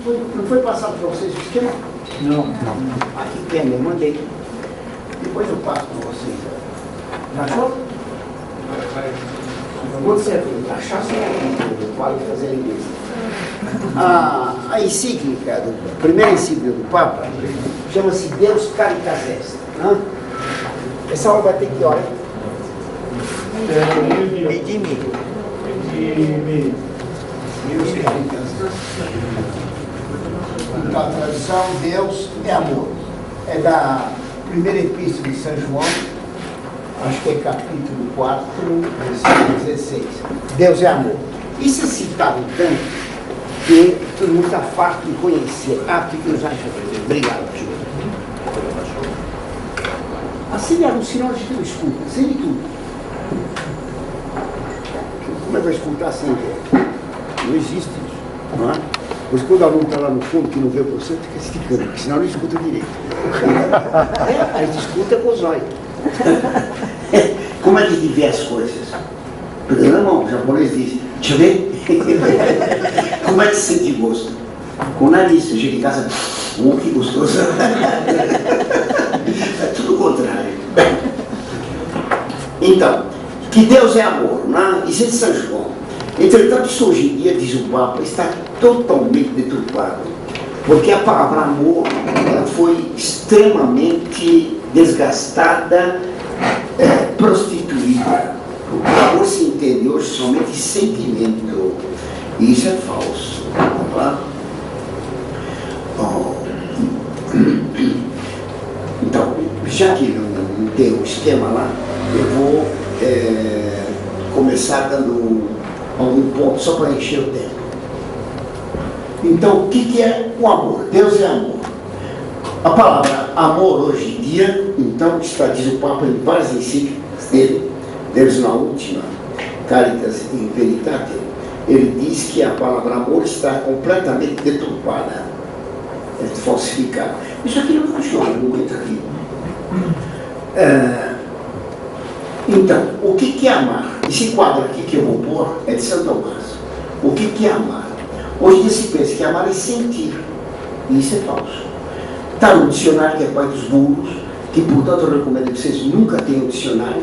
não foi passado para vocês o esquema? Não. Aqui tem, eu mandei. Depois eu passo para vocês. Já achou? Quando você achar, você pode fazer a lista. A encíclica, a primeira encíclica do Papa, chama-se Deus Caritas Est. Né? Essa hora vai ter que hora? Redimir. Deus Caritas Est. Então, a tradução, Deus é amor. É da primeira epístola de São João, acho que é capítulo 4, versículo 16. Deus é amor. Isso é citado tanto que todo mundo está farto de conhecer. Ah, que eu já achei. Obrigado, tio. Acende um sinal de tudo, escuta. Acende tudo. Como é que vai escutar sem ver? Não existe isso. Não é? Pois quando o aluno está lá no fundo, que não vê o professor, fica esticando, porque senão não escuta direito. A gente escuta com os olhos. Como é que de ver as coisas? Não, o japonês diz, deixa eu ver. Como é que se sente gosto? Com o nariz, você chega em casa, que gostoso. É tudo o contrário. Então, que Deus é amor, né? Isso é de São João. Entretanto, isso hoje em dia, diz o Papa, está totalmente deturpado, porque a palavra amor ela foi extremamente desgastada, prostituída. O amor se entende hoje somente sentimento, e isso é falso. Tá? Então, já que não tem um esquema lá, eu vou começar dando algum ponto só para encher o tempo. Então, o que é o amor? Deus é amor. A palavra amor hoje em dia, então, está, diz o Papa em várias encíclicas dele, Deus na última, Caritas in Veritate, ele diz que a palavra amor está completamente deturpada, falsificada. Isso aqui não funciona, não entra aqui. Então, o que é amar? Esse quadro aqui que eu vou pôr é de São Tomás. O que é amar? Hoje em dia se pensa que amar é sentir. E isso é falso. Está no dicionário, que é pai dos burros, que portanto eu recomendo que vocês nunca tenham dicionário,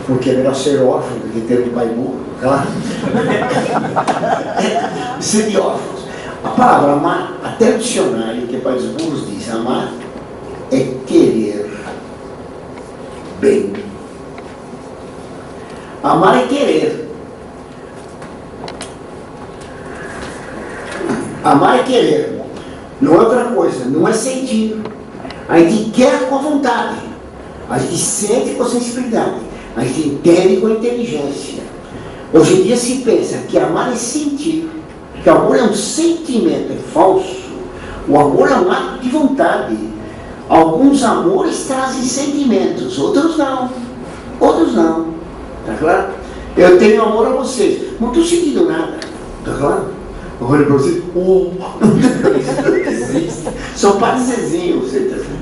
porque é melhor ser órfão do que ter um pai burro, claro. Ser de órfãos. A palavra amar, até o dicionário, que é pai dos burros, diz: amar é querer bem. Amar é querer. Amar é querer. Não é outra coisa, não é sentir. A gente quer com a vontade. A gente sente com a sensibilidade. A gente entende com a inteligência. Hoje em dia se pensa que amar é sentir. Que o amor é um sentimento, é falso. O amor é um ato de vontade. Alguns amores trazem sentimentos, outros não. Outros não. Tá claro? Eu tenho amor a vocês. Não estou sentindo nada. Tá claro? Eu olho para vocês. Não existe. Só Padre Zezinho.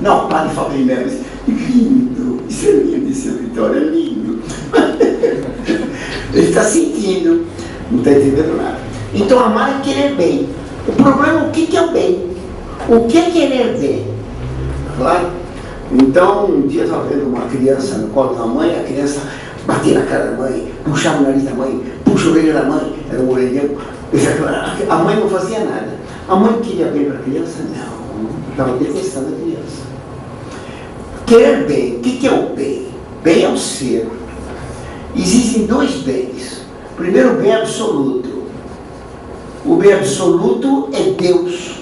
Não, Padre Fabrício Melo. Lindo. Isso é lindo, isso é Vitória, é lindo. Ele está sentindo. Não está entendendo nada. Então amar é querer bem. O problema é o que é o bem. O que é querer bem? Tá claro? Então, um dia eu estava vendo uma criança no colo da mãe, a criança batia na cara da mãe, puxava o nariz da mãe, puxa a orelha da mãe, era um orelhão. A mãe não fazia nada. A mãe queria bem para a criança? Não. Estava detestando a criança. Querer bem. O que é o bem? Bem é o ser. Existem dois bens. Primeiro, o bem absoluto. O bem absoluto é Deus.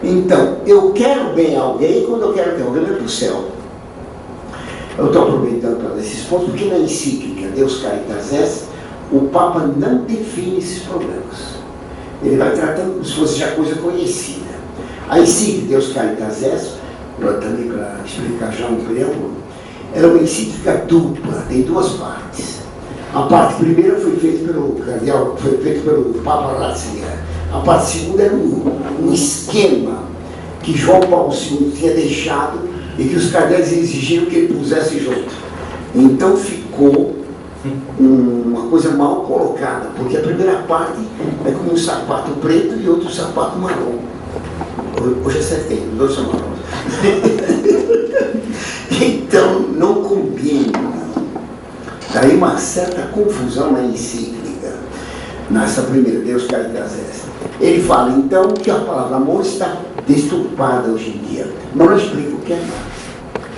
Então, eu quero bem a alguém quando eu quero que alguém vá para o céu. Eu estou aproveitando para dar esses pontos, porque na encíclica Deus Caritas Est, o Papa não define esses problemas. Ele vai tratando como se fosse já coisa conhecida. A encíclica Deus Caritas Est, também para explicar já um preâmbulo, ela é uma encíclica dupla, tem duas partes. A parte primeira foi feita pelo cardeal, foi feita pelo Papa Ratzinger. A parte segunda era um esquema que João Paulo II tinha deixado e que os cardeais exigiram que ele pusesse junto. Então ficou uma coisa mal colocada, porque a primeira parte é como um sapato preto e outro sapato marrom. Hoje acertei, os dois são marrons. Então, não combina. Daí uma certa confusão na encíclica, nessa primeira, Deus Caritas Est. Ele fala, então, que a palavra amor está deturpada hoje em dia. Mas não explica o que é amor.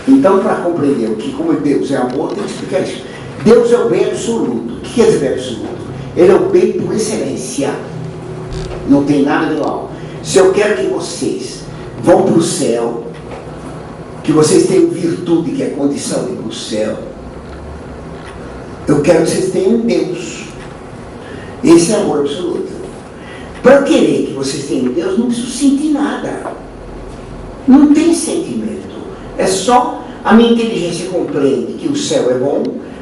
Então, para compreender o que, como Deus é amor, tem que explicar isso. Deus é o bem absoluto. O que quer dizer bem absoluto? Ele é o bem por excelência. Não tem nada de mal. Se eu quero que vocês vão para o céu, que vocês tenham virtude, que é condição de ir para o céu, eu quero que vocês tenham Deus. Esse é amor absoluto. Para eu querer que vocês tenham Deus, não preciso sentir nada. Não tem sentimento. É só a minha inteligência compreende que o céu é bom,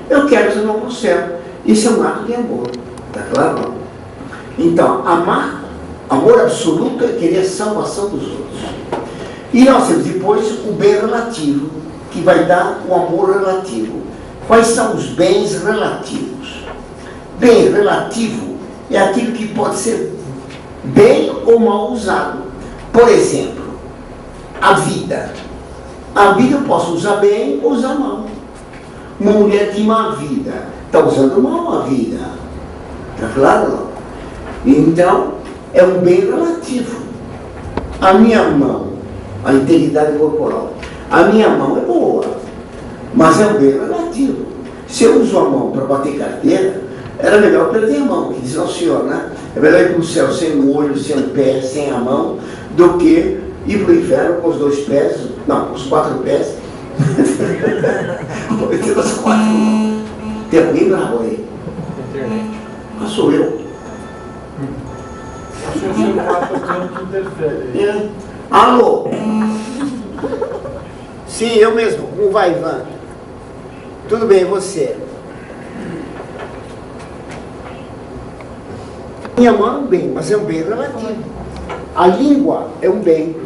eu quero que vocês vão para o céu. Isso é um ato de amor. Está claro? Então, amor absoluto é querer a salvação dos outros. E nós temos depois o bem relativo, que vai dar o amor relativo. Quais são os bens relativos? Bem relativo é aquilo que pode ser bem ou mal usado. Por exemplo, a vida. A vida eu posso usar bem ou usar mal. Uma mulher que ama a vida, está usando mal a vida. Está claro? Então, é um bem relativo. A minha mão, a integridade corporal, a minha mão é boa, mas é um bem relativo. Se eu uso a mão para bater carteira, era melhor perder a mão, que diz ao Senhor, né? É melhor ir para o céu sem o olho, sem o pé, sem a mão, do que ir para o inferno com os 2 pés, não, com os 4 pés. Tem os 4 mãos. Tem alguém bravo aí? Internet. Ah, sou eu. Acho que o celular está dizendo que interfere. É. Alô? Sim, eu mesmo. Como vai, Ivan? Tudo bem, e você? Minha mão é um bem, mas é um bem relativo. A língua é um bem.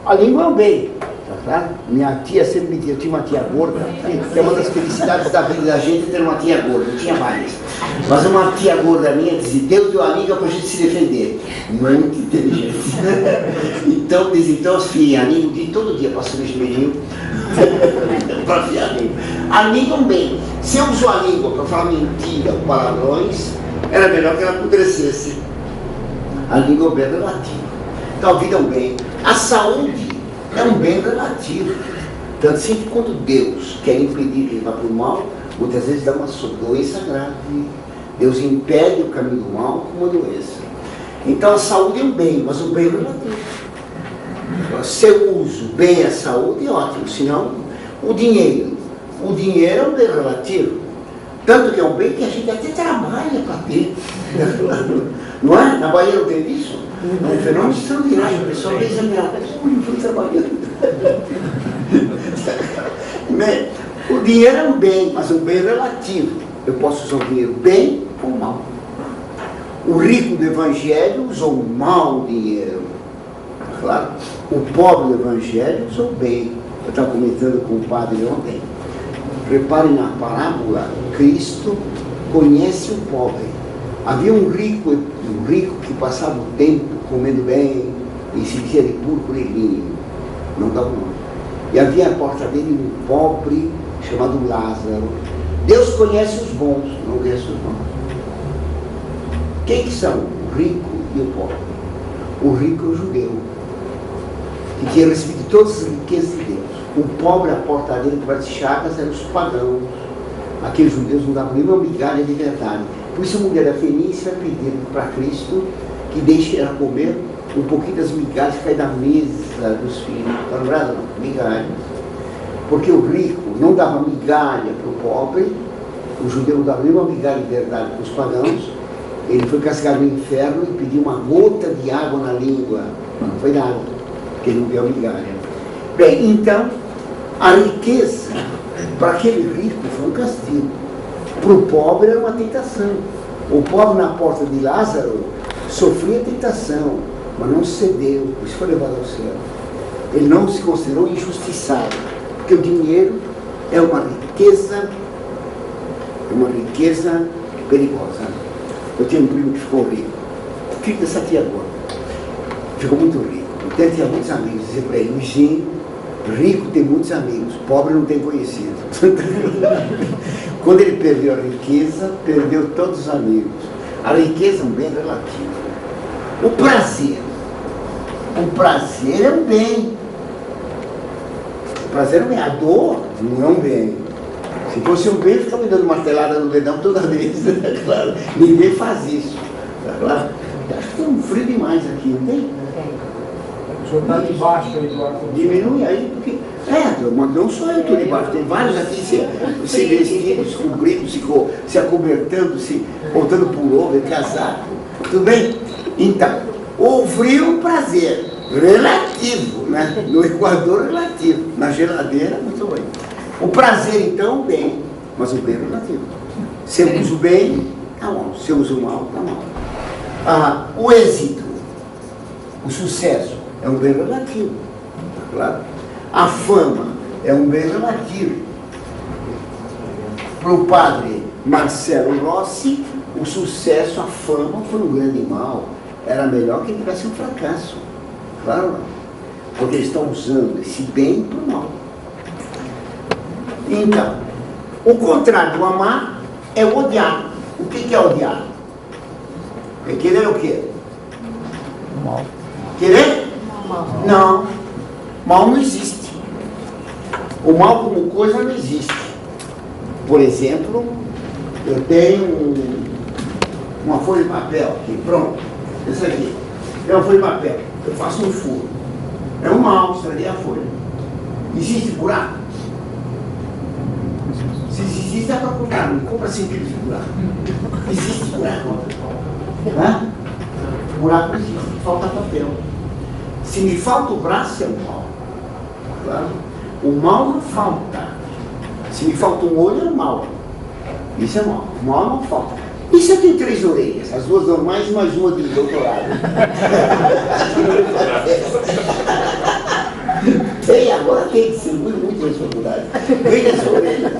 A língua é um bem. Tá claro? Minha tia sempre me dizia, eu tinha uma tia gorda, que é uma das felicidades da vida da gente ter uma tia gorda, eu tinha várias. Mas uma tia gorda minha dizia, Deus deu a língua para a gente se defender. Muito inteligente. Então, desde então, eu fiei a língua todo dia passando esse meio para afiar a língua. A língua é um bem. Se eu uso a língua para falar mentira ou palavrões, era melhor que ela apodrecesse. A língua é um bem relativo. Então, a vida é um bem. A saúde é um bem relativo. Tanto assim que quando Deus quer impedir que ele vá para o mal, muitas vezes dá uma doença grave. Deus impede o caminho do mal com uma doença. Então a saúde é um bem, mas um bem relativo. Se eu uso bem a saúde, é ótimo. Senão, o dinheiro. O dinheiro é um bem relativo. Tanto que é um bem que a gente até trabalha para ter. Não é? Na Bahia não tem isso? É um fenômeno extraordinário. O pessoal vê examinado. Eu estou trabalhando. O dinheiro é um bem, mas um bem relativo. Eu posso usar o dinheiro bem ou mal. O rico do Evangelho usou mal o dinheiro. Claro. O pobre do Evangelho usou bem. Eu estava comentando com o padre ontem. Reparem na parábola, Cristo conhece o pobre. Havia um rico que passava o tempo comendo bem e se vestia de púrpura e linho. Não dá o nome. E havia à porta dele um pobre chamado Lázaro. Deus conhece os bons, não conhece os maus. Quem que são? O rico e o pobre. O rico é o judeu, que tinha recebido todas as riquezas de Deus. O pobre, a porta dele, para as chagas, eram os pagãos. Aqueles judeus não davam nenhuma migalha de verdade. Por isso a mulher da Fenícia vai pedir para Cristo que deixe ela comer um pouquinho das migalhas que caem da mesa dos filhos. Está lembrado? Migalhas. Porque o rico não dava migalha para o pobre, o judeu não dava nenhuma migalha de verdade para os pagãos. Ele foi castigado no inferno e pediu uma gota de água na língua. Não foi nada, porque ele não deu migalha. Bem, então, a riqueza para aquele rico foi um castigo. Para o pobre era uma tentação. O pobre na porta de Lázaro sofria tentação, mas não cedeu, por isso foi levado ao céu. Ele não se considerou injustiçado, porque o dinheiro é uma riqueza É uma riqueza perigosa. Eu tinha um primo que ficou rico, filho dessa tia agora, ficou muito rico. Até tinha muitos amigos, dizia para ele, Luizinho, rico tem muitos amigos, pobre não tem conhecido. Quando ele perdeu a riqueza, perdeu todos os amigos. A riqueza é um bem relativo. O prazer é um bem. O prazer é um bem. A dor não é um bem. Se fosse um bem, ficava me dando martelada no dedão toda vez. Claro. Ninguém faz isso. Claro. Acho que tem um frio demais aqui, não tem? O senhor está debaixo aí do ar-condicionado. Diminui aí, porque. Mas não só eu estou debaixo, tem vários aqui se vestindo, se cobrindo, se acobertando, se botando pullover, casaco. Tudo bem? Então, o frio é um prazer relativo, né? No Equador, relativo. Na geladeira, muito bem. O prazer, então, bem, mas o bem é relativo. Se eu uso bem, tá bom. Se eu uso mal, tá mal. O êxito, o sucesso, é um bem relativo, claro. A fama é um bem relativo. Para o padre Marcelo Rossi, o sucesso, a fama foi um grande mal. Era melhor que ele tivesse um fracasso. Claro, não. Porque eles estão usando esse bem para o mal. Então, o contrário do amar é o odiar. O que é odiar? É querer o quê? Mal. Querer? Não. Mal não existe. O mal como coisa não existe. Por exemplo, eu tenho uma folha de papel aqui, pronto. Essa aqui. É uma folha de papel. Eu faço um furo. É um mal, estraguei a folha. Existe buraco? Se existe, dá para comprar. Não compra 5 quilos de buraco. Existe buraco? Hã? Buraco não existe. Falta papel. Se me falta o braço, é um mal. Claro? O mal não falta. Se me falta um olho, é um mal. Isso é mal. O mal não falta. E se eu tenho 3 orelhas? As 2 normais e mais uma de doutorado. Tem, agora tem, distribui muito nas faculdades. Vem essa orelha.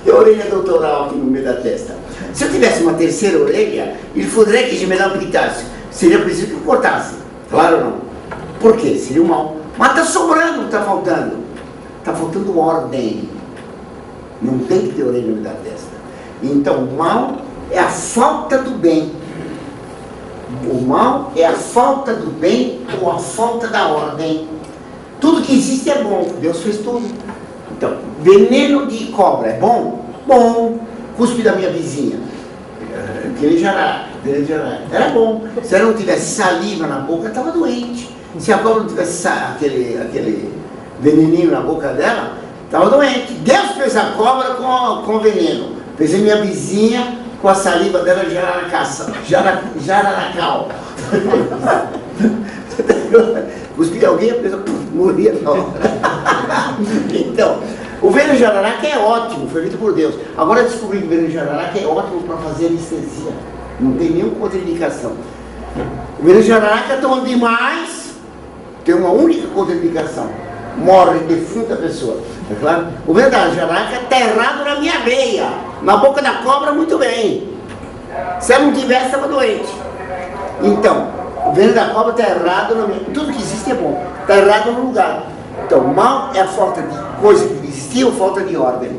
Tem orelha doutoral aqui no meio da testa. Se eu tivesse uma terceira orelha, il faudrait que je me l'amputasse. Seria preciso que eu cortasse. Claro ou não? Por quê? Seria um mal. Mas está sobrando, está faltando. Está faltando ordem. Não tem que ter orelha no meio da testa. Então, o mal é a falta do bem. O mal é a falta do bem ou a falta da ordem. Tudo que existe é bom. Deus fez tudo. Então, veneno de cobra é bom? Bom. Cuspe da minha vizinha. Aquele jará. Era bom. Se ela não tivesse saliva na boca, estava doente. Se a cobra não tivesse aquele veneninho na boca dela, estava doente. Deus fez a cobra com veneno. Fez a minha vizinha com a saliva dela jararacal. Cuspia alguém, a pessoa morria na hora. Então, o veneno jararaca é ótimo, foi feito por Deus. Agora eu descobri que o veneno jararaca é ótimo para fazer anestesia. Não tem nenhuma contraindicação. O veneno jararaca tomando demais, tem uma única contraindicação. Morre, defunta a pessoa. É claro? O veneno da jararaca está errado na minha veia. Na boca da cobra, muito bem. Se ela não tivesse, estava doente. Então, o veneno da cobra está errado na minha... Tudo que existe é bom. Está errado no lugar. Então, mal é a falta de coisa que existia ou falta de ordem.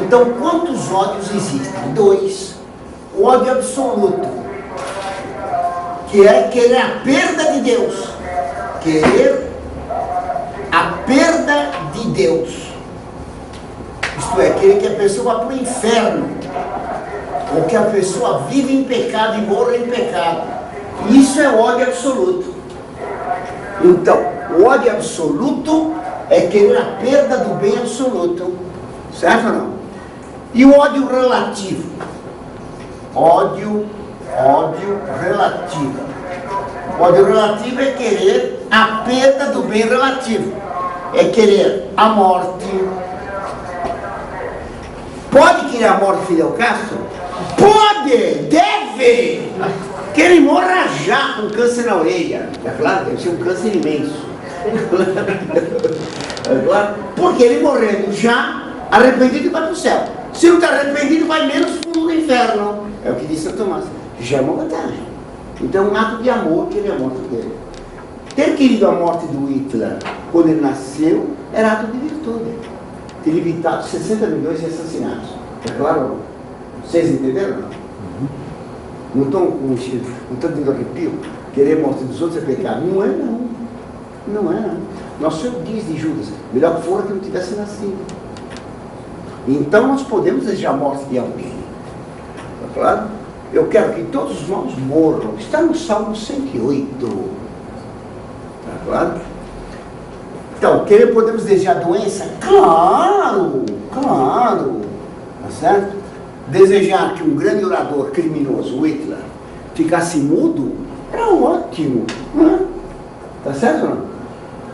Então, quantos ódios existem? 2. O ódio absoluto, que é querer a perda de Deus. Querer a perda de Deus. Isto é, querer que a pessoa vá para o inferno. Ou que a pessoa vive em pecado e morra em pecado. Isso é ódio absoluto. Então, o ódio absoluto é querer a perda do bem absoluto. Certo ou não? E o ódio relativo? Ódio relativo. O ódio relativo é querer a perda do bem relativo. É querer a morte. Pode querer a morte, Fidel Castro? Pode! Deve! Que ele morra já com câncer na orelha. É claro, deve ser um câncer imenso. É claro, porque ele morrendo já, Arrependido vai para o céu. Se não está arrependido, vai menos fundo do inferno. É o que disse São Tomás. Já é uma vantagem. Então, um ato de amor querer a morte dele. Ter querido a morte do Hitler quando ele nasceu era ato de virtude. Ter evitado 60 milhões de assassinatos. É claro? Vocês entenderam? Não estão tendo arrepio? Querer a morte dos outros é pecado? Não é, não. Não é, não. Nosso Senhor diz de Judas: melhor que fora que não tivesse nascido. Então nós podemos desejar a morte de alguém. Está claro? Eu quero que todos os maus morram. Está no Salmo 108. Está claro? Então, podemos desejar doença? Claro, claro. Está certo? Desejar que um grande orador criminoso, o Hitler, ficasse mudo, era ótimo. Está certo ou não?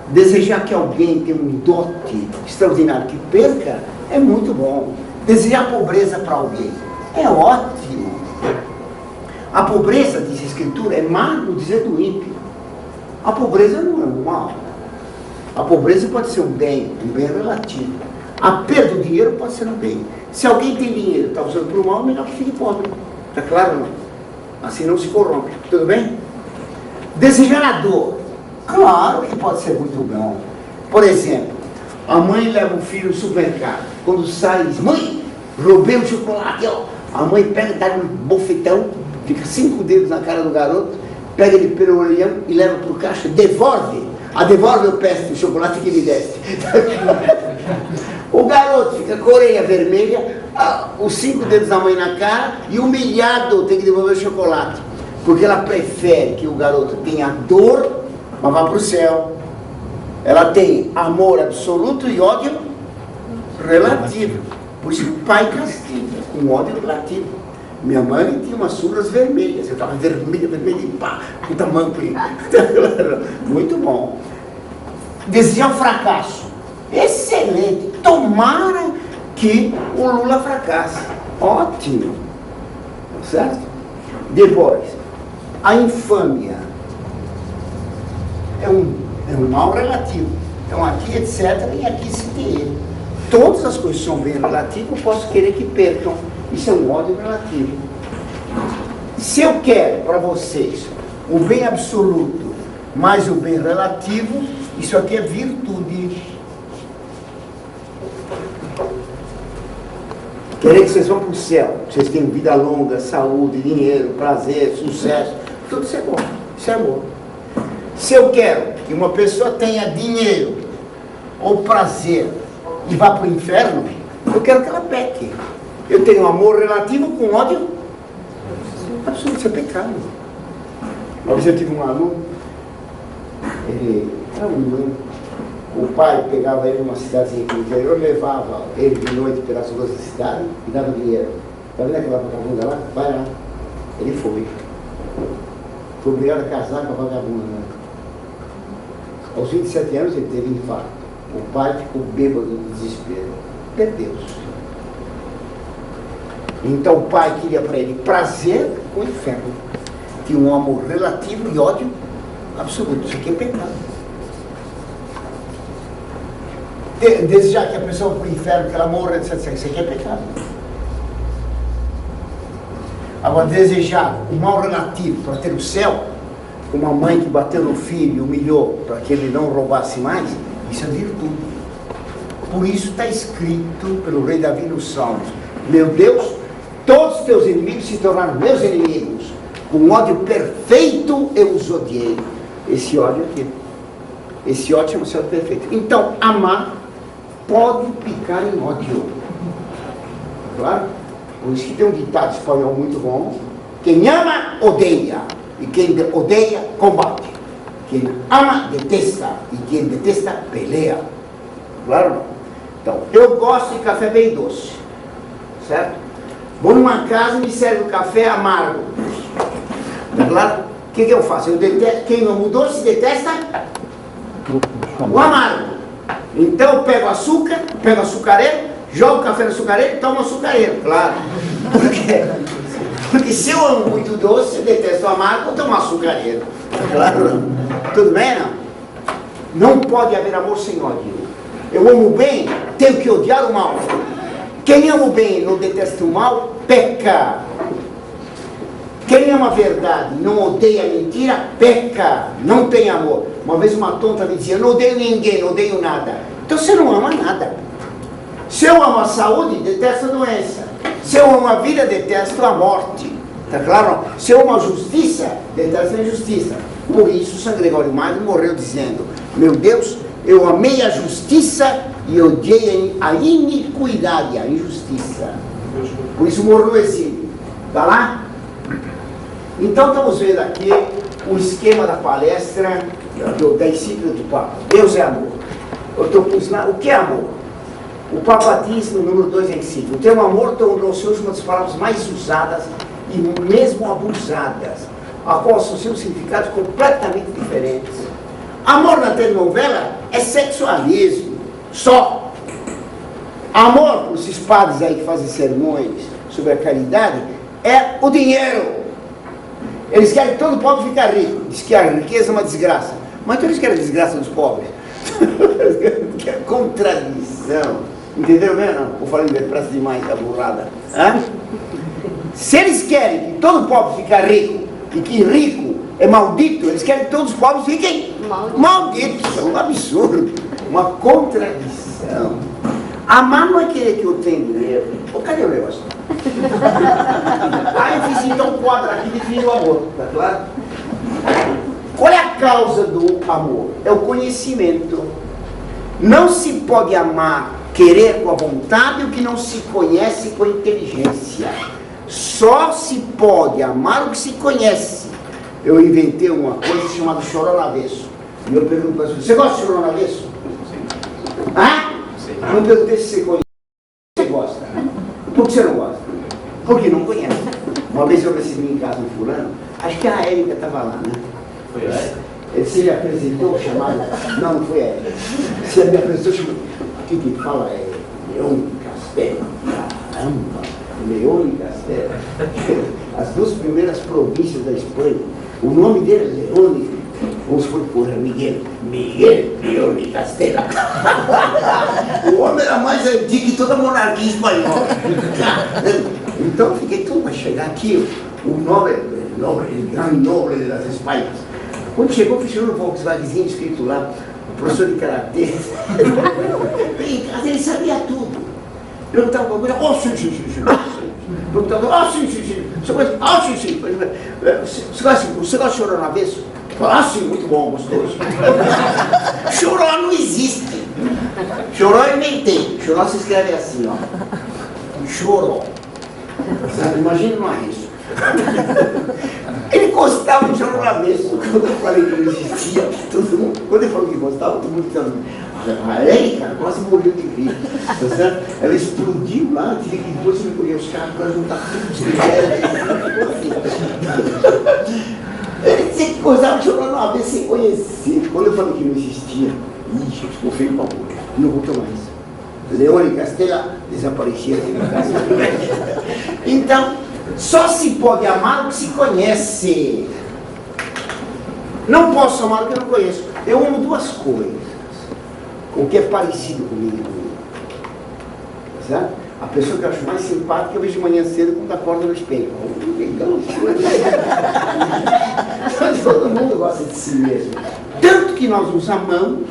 Desejar que alguém tenha um dote extraordinário que perca, é muito bom. Desejar pobreza para alguém, é ótimo. A pobreza, diz a Escritura, é má no dizer do ímpio. A pobreza não é um mal. A pobreza pode ser um bem relativo. A perda do dinheiro pode ser um bem. Se alguém tem dinheiro e está usando para o mal, é melhor que fique pobre. Está claro ou não? Assim não se corrompe. Tudo bem? Desejar a dor. Claro que pode ser muito bom. Por exemplo, a mãe leva o filho no supermercado. Quando sai, diz: mãe, roubei o chocolate. Ó. A mãe pega, dá um bofetão, fica 5 dedos na cara do garoto, pega ele pelo orelhão e leva para o caixa, devolve. Devolve o pedaço do chocolate que ele deste. O garoto fica com a orelha vermelha, os 5 dedos da mãe na cara e humilhado tem que devolver o chocolate. Porque ela prefere que o garoto tenha dor, mas vá para o céu. Ela tem amor absoluto e ódio relativo. Por isso que o pai castiga, com ódio relativo. Minha mãe tinha umas surras vermelhas, eu estava vermelha, e pá, com tamanho. Muito bom. Desejar o fracasso. Excelente. Tomara que o Lula fracasse. Ótimo. Certo? Depois, a infâmia é um mal relativo. Então aqui, etc., e aqui se tem ele. Todas as coisas são bem relativas, eu posso querer que percam. Isso é um ódio relativo. Se eu quero para vocês o bem absoluto mais o bem relativo, isso aqui é virtude. Querer que vocês vão para o céu, que vocês tenham vida longa, saúde, dinheiro, prazer, sucesso, tudo isso é bom. Isso é amor. Se eu quero que uma pessoa tenha dinheiro ou prazer e vá para o inferno, eu quero que ela peque. Eu tenho amor relativo com ódio absoluto, isso é pecado. Uma vez eu tive um aluno, ele era um menino, o pai pegava ele numa cidadezinha aqui no interior, levava ele de noite pelas ruas da cidade e dava dinheiro. Está vendo aquela vagabunda lá? Vai lá. Ele foi. Foi obrigado a casar com a vagabunda, né? Aos 27 anos ele teve infarto. O pai ficou bêbado de desespero. Perdeu-se. Então o pai queria para ele prazer com o inferno. Tinha um amor relativo e ódio absoluto. Isso aqui é pecado. Desejar que a pessoa vá para o inferno, que ela morra, etc. Isso aqui é pecado. Agora, desejar o mal relativo para ter o céu, como a mãe que bateu no filho e humilhou para que ele não roubasse mais, isso é virtude. Por isso está escrito pelo rei Davi nos Salmos: meu Deus, todos os teus inimigos se tornaram meus inimigos. Com ódio perfeito eu os odiei. Esse ódio aqui. Esse ódio chama-se ódio perfeito. Então, amar pode picar em ódio. Claro? Por isso que tem um ditado espanhol muito bom: quem ama, odeia. E quem odeia, combate. Quem ama, detesta. E quem detesta, peleia. Claro? Então, eu gosto de café bem doce. Certo? Vou numa casa e me serve um café amargo. Tá claro? O que eu faço? Eu detesto. Quem ama o doce detesta o amargo. Então eu pego açúcar, pego açucareiro, jogo o café no açucareiro e tomo açucareiro. Claro. Porque se eu amo muito doce, eu detesto o amargo, eu tomo açucareiro. Tá claro? Tudo bem, não? Não pode haver amor sem ódio. Eu amo o bem, tenho que odiar o mal. Quem ama o bem e não detesta o mal, peca. Quem ama a verdade e não odeia a mentira, peca. Não tem amor. Uma vez uma tonta me dizia, não odeio ninguém, não odeio nada. Então você não ama nada. Se eu amo a saúde, detesto a doença. Se eu amo a vida, detesto a morte. Está claro? Se eu amo a justiça, detesto a injustiça. Por isso, São Gregório Magno morreu dizendo, meu Deus, eu amei a justiça e odiei a iniquidade, a injustiça. Por isso morreu no exílio. Está lá? Então estamos vendo aqui o esquema da palestra da encíclica do Papa. Deus é amor. O que é amor? O Papa diz no número 2 da encíclica, o termo amor tornou-se hoje uma das palavras mais usadas e mesmo abusadas, a qual associam significados completamente diferentes. Amor na telenovela é sexualismo, só. Amor, para esses padres aí que fazem sermões sobre a caridade, é o dinheiro. Eles querem que todo pobre fique rico. Diz que a riqueza é uma desgraça. Mas então eles querem a desgraça dos pobres. Que é contradição. Entenderam mesmo? Não? Ou falei depressa demais, tá burrada. Hã? Se eles querem que todo pobre fique rico, e que rico é maldito, eles querem que todos os pobres fiquem malditos. É um absurdo. Uma contradição. Amar não é querer que eu tenha dinheiro. Pô, cadê o negócio? Aí eu fiz então um quadro aqui definindo o amor, tá claro? Qual é a causa do amor? É o conhecimento. Não se pode amar, querer com a vontade o que não se conhece com a inteligência. Só se pode amar o que se conhece. Eu inventei uma coisa chamada chorão no avesso. E eu pergunto para as pessoas, você gosta de chorão no avesso? Hã? Não perguntei se você conhece. Você gosta? Por que você não gosta? Porque não conhece. Uma vez eu recebi em casa um fulano, acho que a Érica estava lá, né? Foi a Érica? Você me apresentou chamado. Não, não foi a Érica. Você me apresentou chamado. O que fala é Leone Castelo. Caramba! Leone Castelo. As duas primeiras províncias da Espanha. O nome dele é Leone. Vamos supor que porra, Miguel Leone Castelo. O homem era mais antigo que toda a monarquia espanhola. Então eu fiquei tudo para chegar aqui, o grande nobre das Espanhas. Quando chegou, fechou no Volkswagenzinho escrito lá, o professor de karatê. Ele sabia tudo. Perguntava para ele, sim. Perguntava, sim. Você gosta de chorar no avesso? Sim, muito bom, gostoso. Choró não existe. Choró eu inventei. Choró se escreve assim, ó. Choró. Imagina não é isso. Ele gostava de choró no avesso. Quando eu falei que não existia, todo mundo, quando ele falou que gostava, todo mundo dizendo, a Érica quase morreu de rir. Tá certo? Ela explodiu lá, tive que depois recolher os carros para juntar tudo. Ele dizia que gostava de chorar uma vez sem conhecer. Quando eu falei que não existia, ficou feio para a boca. Não voltou mais. Leone Castelo desaparecia. Então, só se pode amar o que se conhece. Não posso amar o que eu não conheço. Eu amo duas coisas. O que é parecido comigo. Certo? A pessoa que eu acho mais simpática, eu vejo de manhã cedo quando acorda no espelho. Legal. Todo mundo gosta de si mesmo. Tanto que nós nos amamos,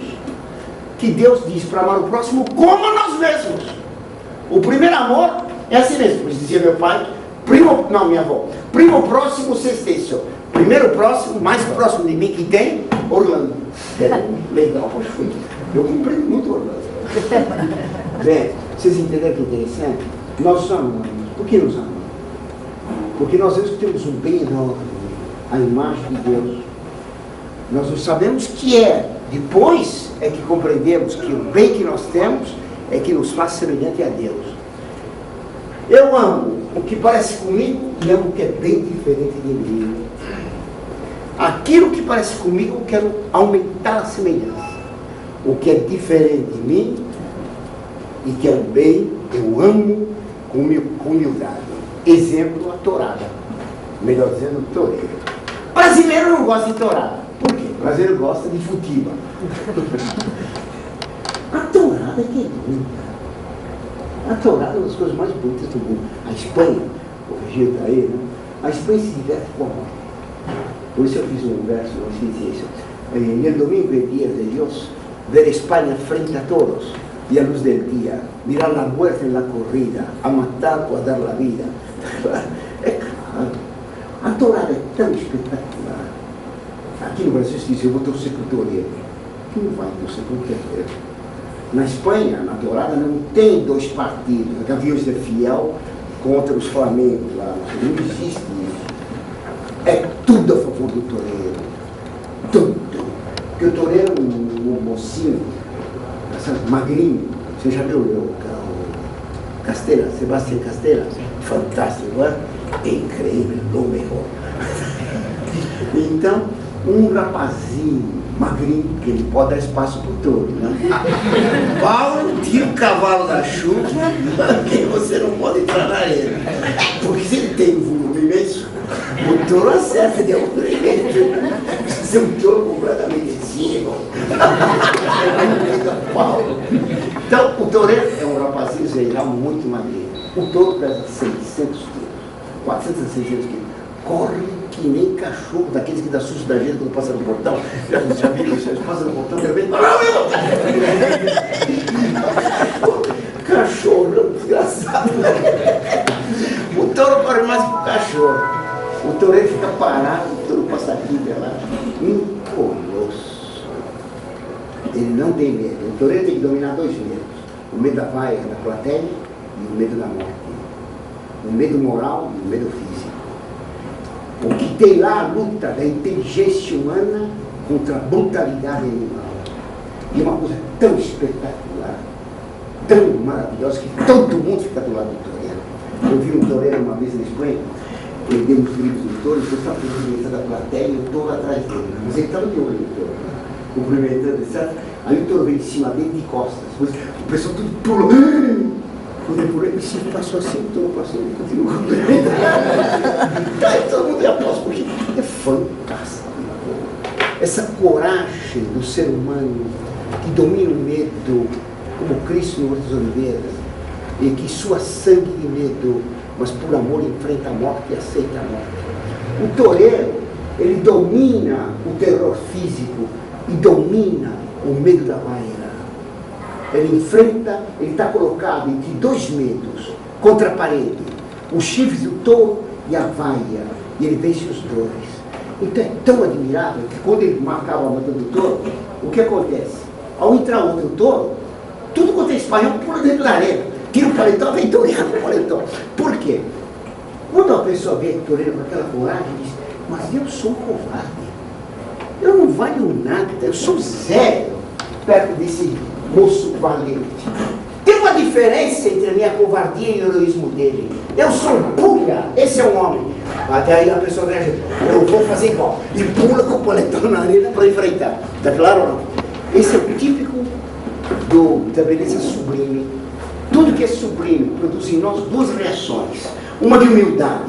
que Deus diz para amar o próximo como nós mesmos. O primeiro amor é assim mesmo. Como dizia meu pai, minha avó. Primo próximo, sexteto. Primeiro próximo, mais próximo de mim que tem, Orlando. Legal, eu compreendo muito Orlando. Bem, vocês entenderam que é interessante? Nós nos amamos. Por que nos amamos? Porque nós vemos que temos um bem enorme, a imagem de Deus. Nós não sabemos que é. Depois é que compreendemos que o bem que nós temos é que nos faz semelhante a Deus. Eu amo o que parece comigo e amo o que é bem diferente de mim. Aquilo que parece comigo, eu quero aumentar a semelhança. O que é diferente de mim e que é o bem, eu amo com humildade. Exemplo, a tourada. Melhor dizendo, toureiro. Brasileiro não gosta de tourada. Por quê? O brasileiro gosta de futiba. A tourada tourada é que é linda. A tourada é uma das coisas mais bonitas do mundo. A Espanha, o Gil está aí, né? A Espanha se diverte com a morte. Por isso eu fiz um verso, não sei dizer isso. En el domingo es día de Dios, ver España frente a todos y a luz del día, mirar la muerte en la corrida, a matar o a dar la vida. É claro, a tourada é tão espetacular. Aqui no Brasil se diz, eu vou torcer para o toureiro. Quem vai torcer para o toureiro? Na Espanha, na tourada, não tem dois partidos, Gaviões de Fiel contra os Flamengos lá. Não existe isso. É tudo a favor do toureiro. Tudo. Porque o toureiro é um mocinho, magrinho. Você já viu o Castela, Sebastião Castela? Fantástico, não é? É incrível, o melhor. Então, um rapazinho magrinho, que ele pode dar espaço para o touro, né? Paulo tira o cavalo da chuva, que você não pode entrar na arena. Porque se ele tem um volume imenso, o touro acerta de algum jeito. Precisa ser um touro completamente cego. Então, o toureiro é um rapazinho geral muito magrinho. O touro pesa 600 quilos, 400 a 600 quilos. Corre que nem cachorro, daqueles que dá susto da gente quando passa no portão. Já viram isso? Eles passam no portão, de repente... Cachorro, desgraçado. O touro corre mais que o cachorro. O toureiro fica parado, o touro passa aqui e lá. Um colosso. Ele não tem medo. O toureiro tem que dominar dois medos. O medo da vaia, da plateia, e o medo da morte. O medo moral e o medo físico. O que tem lá a luta da inteligência humana contra a brutalidade animal. E uma coisa tão espetacular, tão maravilhosa, que todo mundo fica do lado do toureiro. Eu vi um toureiro uma vez na Espanha, ele deu uns gritos do touro, ele estava cumprimentando a plateia e o touro atrás dele. Mas ele estava de olho no touro, cumprimentando, etc. Aí o touro veio de cima dele de costas. O pessoal tudo pulou. Quando ele pulou, ele passou assim, o touro passou e continuou cumprimentando. Aí todo mundo é aplauso, porque é fantástico. Essa coragem do ser humano que domina o medo, como Cristo no Horto das Oliveiras, e que sua sangue de medo, mas por amor enfrenta a morte e aceita a morte. O toureiro, ele domina o terror físico e domina o medo da vaia. Ele enfrenta, ele está colocado entre dois medos, contra a parede, os chifres do touro e a vaia, e ele vence os dois. Então é tão admirável que quando ele marcava a mata do touro, o que acontece? Ao entrar outro touro, tudo quanto é espanhol pula dentro da arena, tira o paletó, vem toureiro com o paletó. Por quê? Quando a pessoa vê o toureiro com aquela coragem, diz, mas eu sou um covarde, eu não valho nada, eu sou zero perto desse moço valente. Tem uma diferença entre a minha covardia e o heroísmo dele. Eu sou pura, esse é um homem. Até aí a pessoa diz, eu vou fazer igual. E pula com o paletó na arena para enfrentar. Está claro ou não? Esse é o típico da beleza sublime. Tudo que é sublime produz em nós duas reações. Uma de humildade,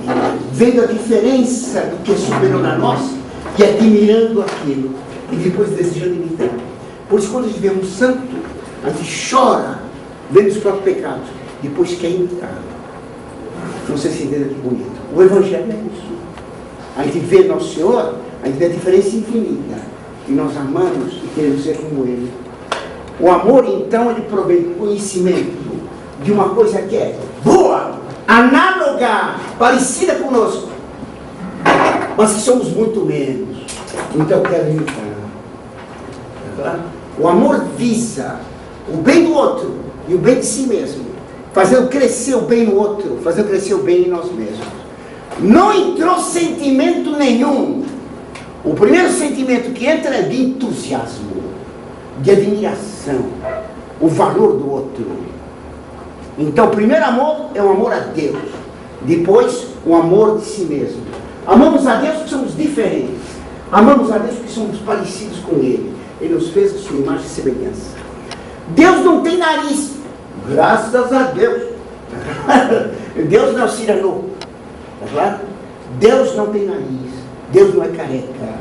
vendo a diferença do que é superior a nós e admirando aquilo. E depois desejando imitar. Por isso, quando a gente vê um santo, a gente chora vendo os próprios pecados. Depois quer imitar. Não sei se entende que bonito. O Evangelho é isso. A gente vê Nosso Senhor, a gente vê a diferença infinita. E nós amamos e queremos ser como Ele. O amor, então, ele provém do conhecimento de uma coisa que é boa, análoga, parecida conosco, mas que somos muito menos. Então eu quero imitar. O amor visa o bem do outro e o bem de si mesmo, fazendo crescer o bem no outro, fazendo crescer o bem em nós mesmos. Não entrou sentimento nenhum. O primeiro sentimento que entra é de entusiasmo, de admiração, o valor do outro. Então o primeiro amor é o amor a Deus, depois o amor de si mesmo. Amamos a Deus porque somos diferentes, amamos a Deus porque somos parecidos com Ele. Ele nos fez a sua imagem e semelhança. Deus não tem nariz, graças a Deus. Deus não é o Cirano, tá claro? Deus não tem nariz, Deus não é careca.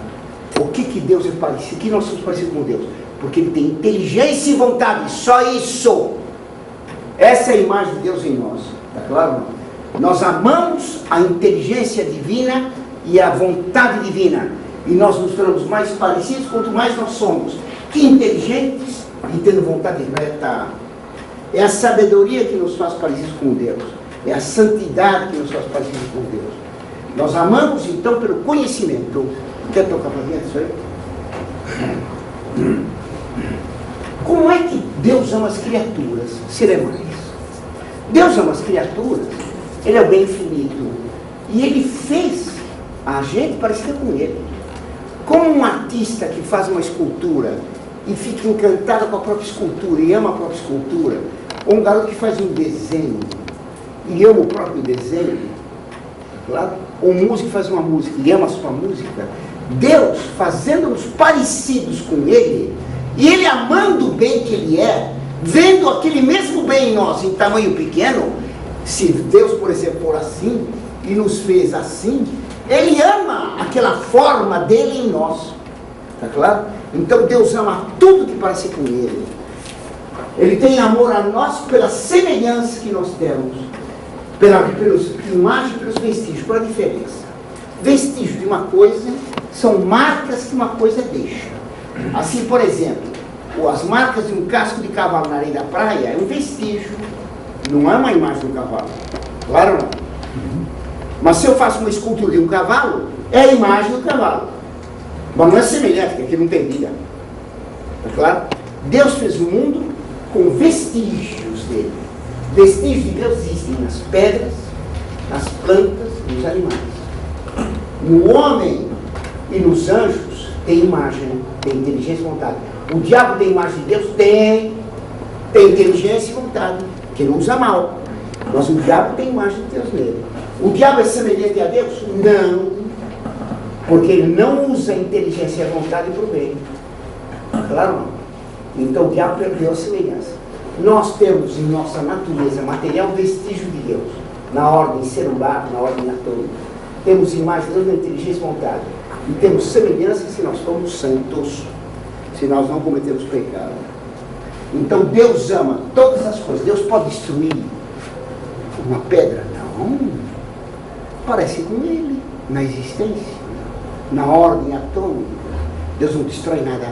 O que Deus é parecido? Que nós somos parecidos com Deus? Porque ele tem inteligência e vontade, só isso. Essa é a imagem de Deus em nós, está claro? Nós amamos a inteligência divina e a vontade divina, e nós nos tornamos mais parecidos quanto mais nós somos que inteligentes e tendo vontade reta. É a sabedoria que nos faz parecidos com Deus, é a santidade que nos faz parecidos com Deus. Nós amamos então pelo conhecimento. Quer tocar para dentro isso aí? Como é que Deus ama as criaturas? Seremos isso. Deus ama as criaturas, Ele é o bem infinito. E Ele fez a gente parecida com Ele. Como um artista que faz uma escultura e fica encantado com a própria escultura e ama a própria escultura, ou um garoto que faz um desenho e ama o próprio desenho, claro? Ou um músico que faz uma música e ama a sua música, Deus fazendo-nos parecidos com Ele, e Ele amando o bem que Ele é, vendo aquele mesmo bem em nós em tamanho pequeno. Se Deus, por exemplo, for assim e nos fez assim, Ele ama aquela forma dele em nós, está claro? Então Deus ama tudo que parece com Ele. Ele tem amor a nós pela semelhança que nós temos, pela imagem, pelos vestígios. Qual a diferença? Vestígios de uma coisa são marcas que uma coisa deixa. Assim, por exemplo, as marcas de um casco de cavalo na areia da praia é um vestígio, não é uma imagem do cavalo, claro ou não? Mas se eu faço uma escultura de um cavalo, é a imagem do cavalo, mas não é semelhante, porque aqui não tem vida, tá claro? Deus fez o mundo com vestígios dele. Vestígios de Deus existem nas pedras, nas plantas e nos animais. No homem e nos anjos tem imagem, tem inteligência e vontade. O diabo tem imagem de Deus? Tem inteligência e vontade, que não usa mal. Mas o diabo tem imagem de Deus nele. O diabo é semelhante a Deus? Não, porque ele não usa a inteligência e a vontade para o bem. Claro não. Então o diabo perdeu a semelhança. Nós temos em nossa natureza material vestígio de Deus, na ordem celular, na ordem atômica. Temos imagem de Deus na inteligência e vontade. E temos semelhança se nós somos santos, se nós não cometemos pecado. Então Deus ama todas as coisas. Deus pode destruir uma pedra? Não. Parece com Ele, na existência, na ordem atômica. Deus não destrói nada.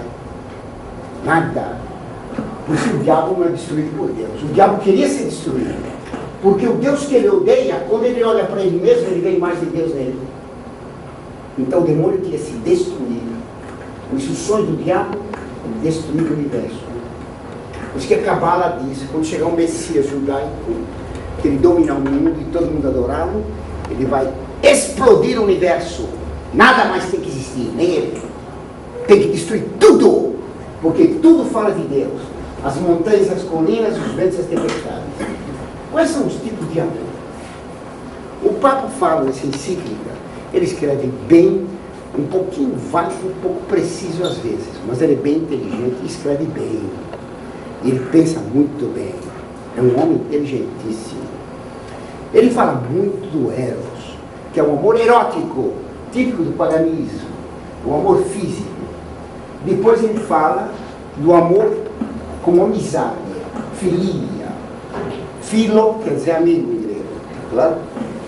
Nada. Por isso o diabo não é destruído por Deus. O diabo queria ser destruído. Porque o Deus que ele odeia, quando ele olha para ele mesmo, ele vê a imagem de Deus nele. Então o demônio queria se destruir. Por isso o sonho do diabo é destruir o universo. Por isso que a Cabala diz, quando chegar um Messias judaico, que ele dominar o mundo e todo mundo adorá-lo, ele vai explodir o universo. Nada mais tem que existir, nem ele. Tem que destruir tudo, porque tudo fala de Deus. As montanhas, as colinas, os ventos, as tempestades. Quais são os tipos de amor? O Papa fala nessa encíclica, ele escreve bem, um pouquinho vago, um pouco preciso às vezes, mas ele é bem inteligente e escreve bem. Ele pensa muito bem. É um homem inteligentíssimo. Ele fala muito do Eros, que é um amor erótico, típico do paganismo, o amor físico. Depois ele fala do amor como amizade, filia. Filo quer dizer amigo em grego, claro?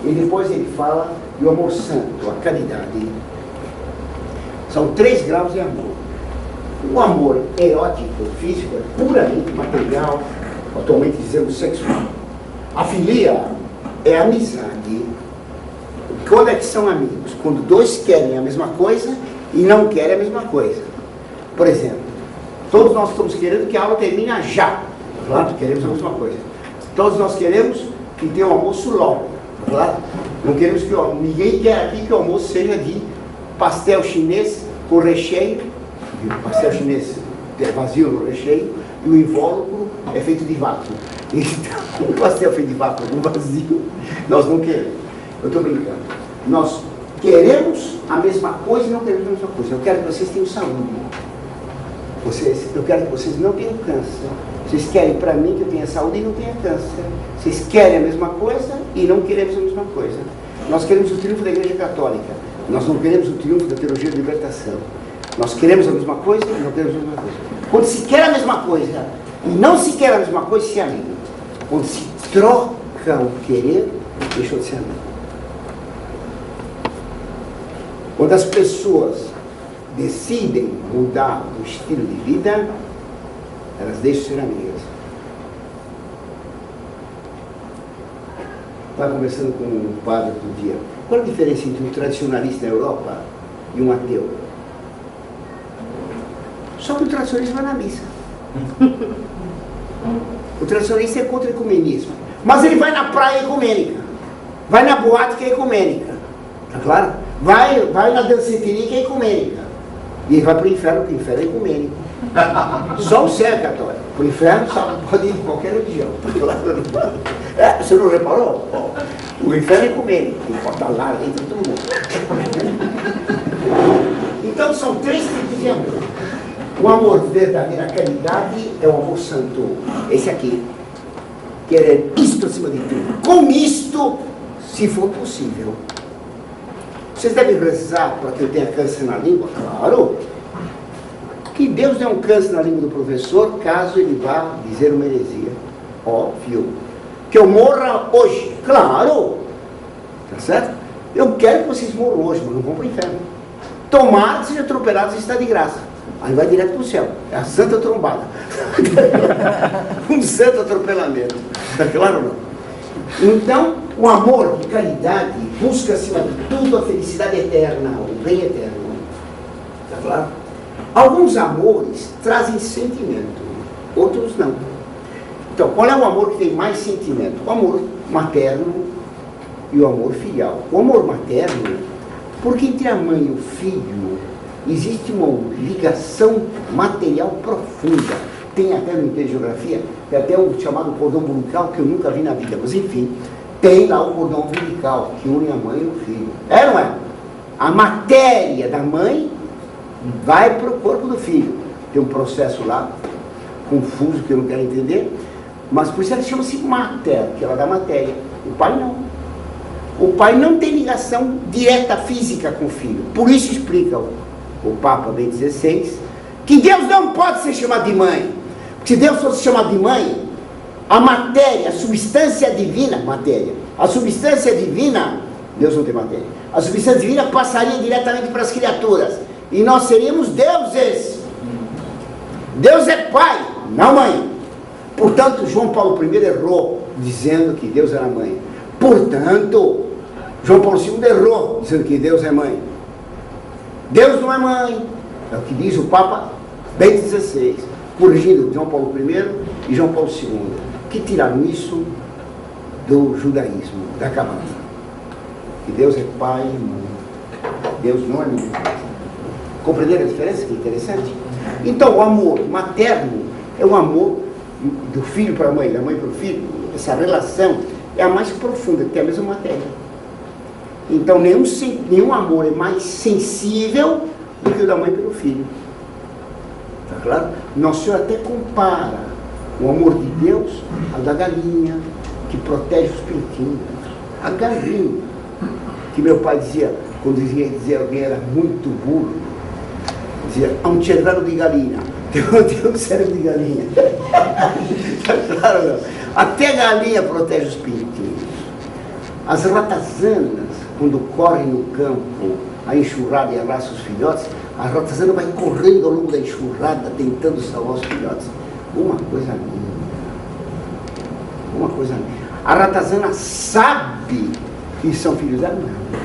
E depois ele fala do amor santo, a caridade. São 3 graus de amor. O amor erótico, físico, é puramente material, atualmente dizemos sexual. A filia é amizade. Quando é que são amigos? Quando dois querem a mesma coisa e não querem a mesma coisa. Por exemplo, todos nós estamos querendo que a aula termine já. Claro, queremos a mesma coisa. Todos nós queremos que tenha um almoço logo. Claro? Não queremos que ninguém quer aqui que o almoço seja de pastel chinês com recheio. O pastel chinês é vazio no recheio e o invólucro é feito de vácuo. Então, o pastel feito de vácuo no vazio, nós não queremos. Eu estou brincando. Nós queremos a mesma coisa e não queremos a mesma coisa. Eu quero que vocês tenham saúde. Eu quero que vocês não tenham câncer. Vocês querem para mim que eu tenha saúde e não tenha câncer. Vocês querem a mesma coisa e não queremos a mesma coisa. Nós queremos o triunfo da Igreja Católica. Nós não queremos o triunfo da teologia de libertação. Nós queremos a mesma coisa e não queremos a mesma coisa. Quando se quer a mesma coisa e não se quer a mesma coisa, se é amigo. Quando se troca o querer, deixou de ser amigo. Quando as pessoas decidem mudar o estilo de vida, elas deixam de ser amigas. Estava conversando com um padre outro dia. Qual a diferença entre um tradicionalista na Europa e um ateu? Só que o tradicionalista vai na missa. O tradicionalista é contra o ecumenismo. Mas ele vai na praia ecumênica. Vai na boate que é ecumênica. Tá claro? Vai na danceteria que é ecumênica. E ele vai para o inferno, porque o inferno é ecumênico. Só o céu é católico. Para o inferno só pode ir de qualquer religião. Tá claro? Você não reparou? O inferno é ecumênico. Importa lá, entra todo mundo. Então são 3 tipos de amor. O amor verdadeiro, a caridade, é o amor santo. Esse aqui. Querer isto acima de tudo. Com isto, se for possível. Vocês devem rezar para que eu tenha câncer na língua? Claro. Que Deus dê um câncer na língua do professor, caso ele vá dizer uma heresia. Óbvio. Que eu morra hoje. Claro. Tá certo? Eu quero que vocês morram hoje, mas não vão para o inferno. Tomara que sejam atropelados e está de graça. Aí vai direto para o céu. É a santa trombada. Um santo atropelamento. Está claro ou não? Então, o amor de caridade busca, acima de tudo, a felicidade eterna, o bem eterno. Está claro? Alguns amores trazem sentimento, outros não. Então, qual é o amor que tem mais sentimento? O amor materno e o amor filial. O amor materno, porque entre a mãe e o filho existe uma ligação material profunda. Tem até no Império de Geografia, tem até o chamado cordão umbilical, que eu nunca vi na vida, mas enfim, tem lá o cordão umbilical que une a mãe e o filho. É ou não é? A matéria da mãe vai para o corpo do filho. Tem um processo lá, confuso, que eu não quero entender, mas por isso ela chama-se mater, que ela dá matéria. O pai não. O pai não tem ligação direta física com o filho. Por isso explica o Papa Bento XVI, que Deus não pode ser chamado de mãe. Porque se Deus fosse chamado de mãe, a matéria, a substância divina, a substância divina, Deus não tem matéria, a substância divina passaria diretamente para as criaturas, e nós seríamos deuses. Deus é pai, não mãe. Portanto, João Paulo I errou, dizendo que Deus era mãe. Portanto, João Paulo II errou, dizendo que Deus é mãe. Deus não é mãe, é o que diz o Papa Bento XVI, corrigindo João Paulo I e João Paulo II, que tiraram isso do judaísmo, da Cabala. Que Deus é pai e mãe. Deus não é mãe. Compreenderam a diferença? Que interessante. Então, o amor materno é o amor do filho para a mãe, da mãe para o filho. Essa relação é a mais profunda, que é a mesma matéria. Então, nenhum amor é mais sensível do que o da mãe pelo filho. Está claro? Nosso Senhor até compara o amor de Deus ao da galinha, que protege os pintinhos. A galinha, que meu pai dizia, quando dizia alguém era muito burro, dizia, há um cervello de galinha. Tem um cérebro de galinha. Está claro, não? Até a galinha protege os pintinhos. As ratazanas, quando correm no campo, a enxurrada e arrasta os filhotes, a ratazana vai correndo ao longo da enxurrada, tentando salvar os filhotes. Uma coisa linda. Uma coisa linda. A ratazana sabe que são filhos dela, não.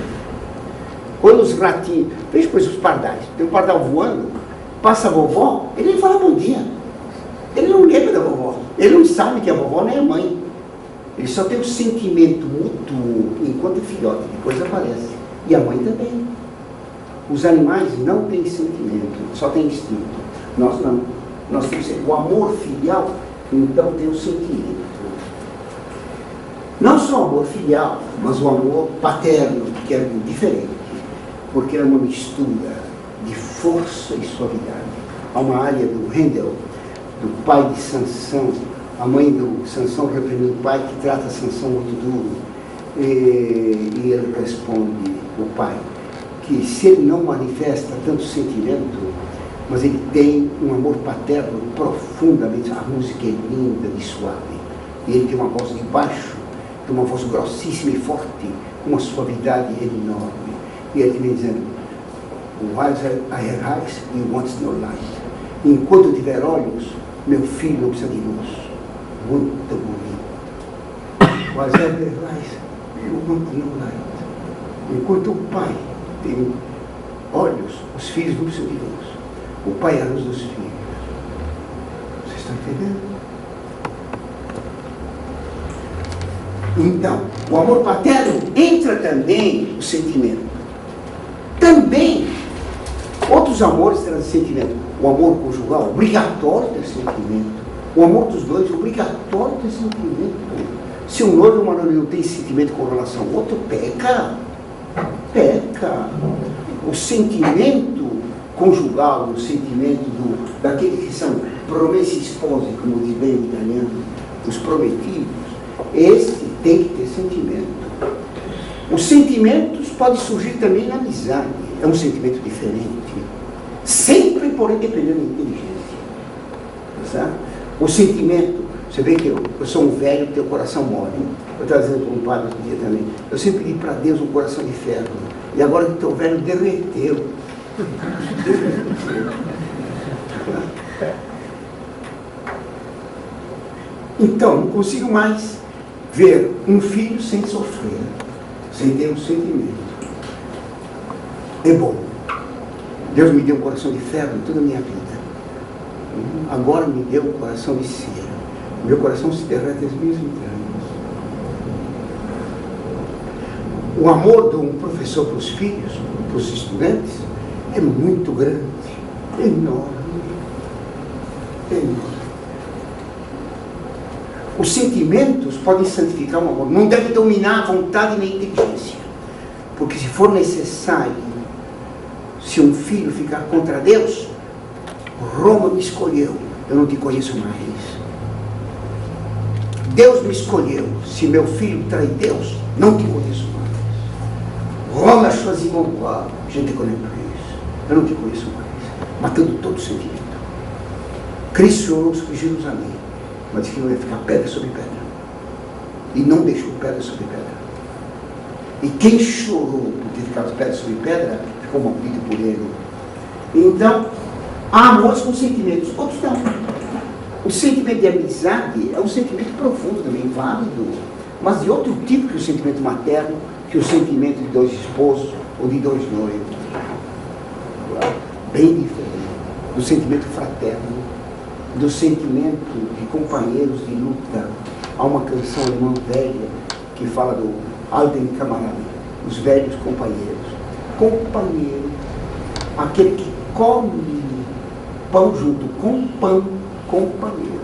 Quando os ratinhos, veja por isso os pardais, tem um pardal voando, passa a vovó, ele nem fala bom dia. Ele não lembra da vovó. Ele não sabe que a vovó nem é mãe. Ele só tem um sentimento mútuo enquanto é filhote, depois aparece. E a mãe também. Os animais não têm sentimento, só têm instinto. Nós não. Nós temos o amor filial, então tem o sentimento. Não só o amor filial, mas o amor paterno, que é diferente. Porque é uma mistura de força e suavidade. Há uma área do Handel, do pai de Sansão, a mãe do Sansão repreendendo o pai, que trata Sansão muito duro. E ele responde, o pai, que se ele não manifesta tanto sentimento, mas ele tem um amor paterno profundamente. A música é linda e suave. E ele tem uma voz de baixo, tem uma voz grossíssima e forte, uma suavidade enorme. E ele vem dizendo, while I have eyes, you want no light. Enquanto eu tiver olhos, meu filho não precisa de luz. Muito bonito. While I have eyes, you want no light. Enquanto o pai tem olhos, os filhos não precisam de luz. O pai é a luz dos filhos. Vocês estão entendendo? Então, o amor paterno entra também o sentimento. Também, outros amores trazem sentimento. O amor conjugal, obrigatório ter sentimento. O amor dos dois, obrigatório ter sentimento. Se um noivo e uma noiva não tem sentimento com relação ao outro, peca. Peca. O sentimento conjugal, o sentimento daqueles que são promessi sposi, como diz bem o italiano, os prometidos, esse tem que ter sentimento. Os sentimentos podem surgir também na amizade. É um sentimento diferente. Sempre, porém, dependendo da inteligência. Sabe? O sentimento, você vê que eu sou um velho que tem o coração mole. Eu estava dizendo para um padre outro dia também. Eu sempre pedi para Deus um coração de ferro. E agora que estou velho, derreteu. Então, não consigo mais ver um filho sem sofrer, sem ter um sentimento. É bom. Deus me deu um coração de ferro em toda a minha vida. Agora me deu um coração de cera. Meu coração se derrete às minhas entranhas. O amor de um professor para os filhos, para os estudantes, é muito grande, enorme, enorme. Os sentimentos podem santificar o amor. Não deve dominar a vontade nem a inteligência. Porque se for necessário, se um filho ficar contra Deus, Roma me escolheu, eu não te conheço mais. Deus me escolheu, se meu filho trai Deus, não te conheço mais. Roma choisit-moi, je te connais plus. Eu não te conheço mais. Matando todo o sentimento. Cristo chorou sobre Jerusalém, mas disse que não ia ficar pedra sobre pedra. E não deixou pedra sobre pedra. E quem chorou por ter ficado pedra sobre pedra, ficou maldito por ele. Então, há amores com sentimentos, outros não. O sentimento de amizade é um sentimento profundo também, válido, mas de outro tipo que o sentimento materno, que o sentimento de dois esposos ou de dois noivos. Bem diferente. Do sentimento fraterno, do sentimento de companheiros de luta. Há uma canção alemã velha que fala do Alten Kameraden, os velhos companheiros. Companheiro, aquele que come pão junto com pão, companheiro.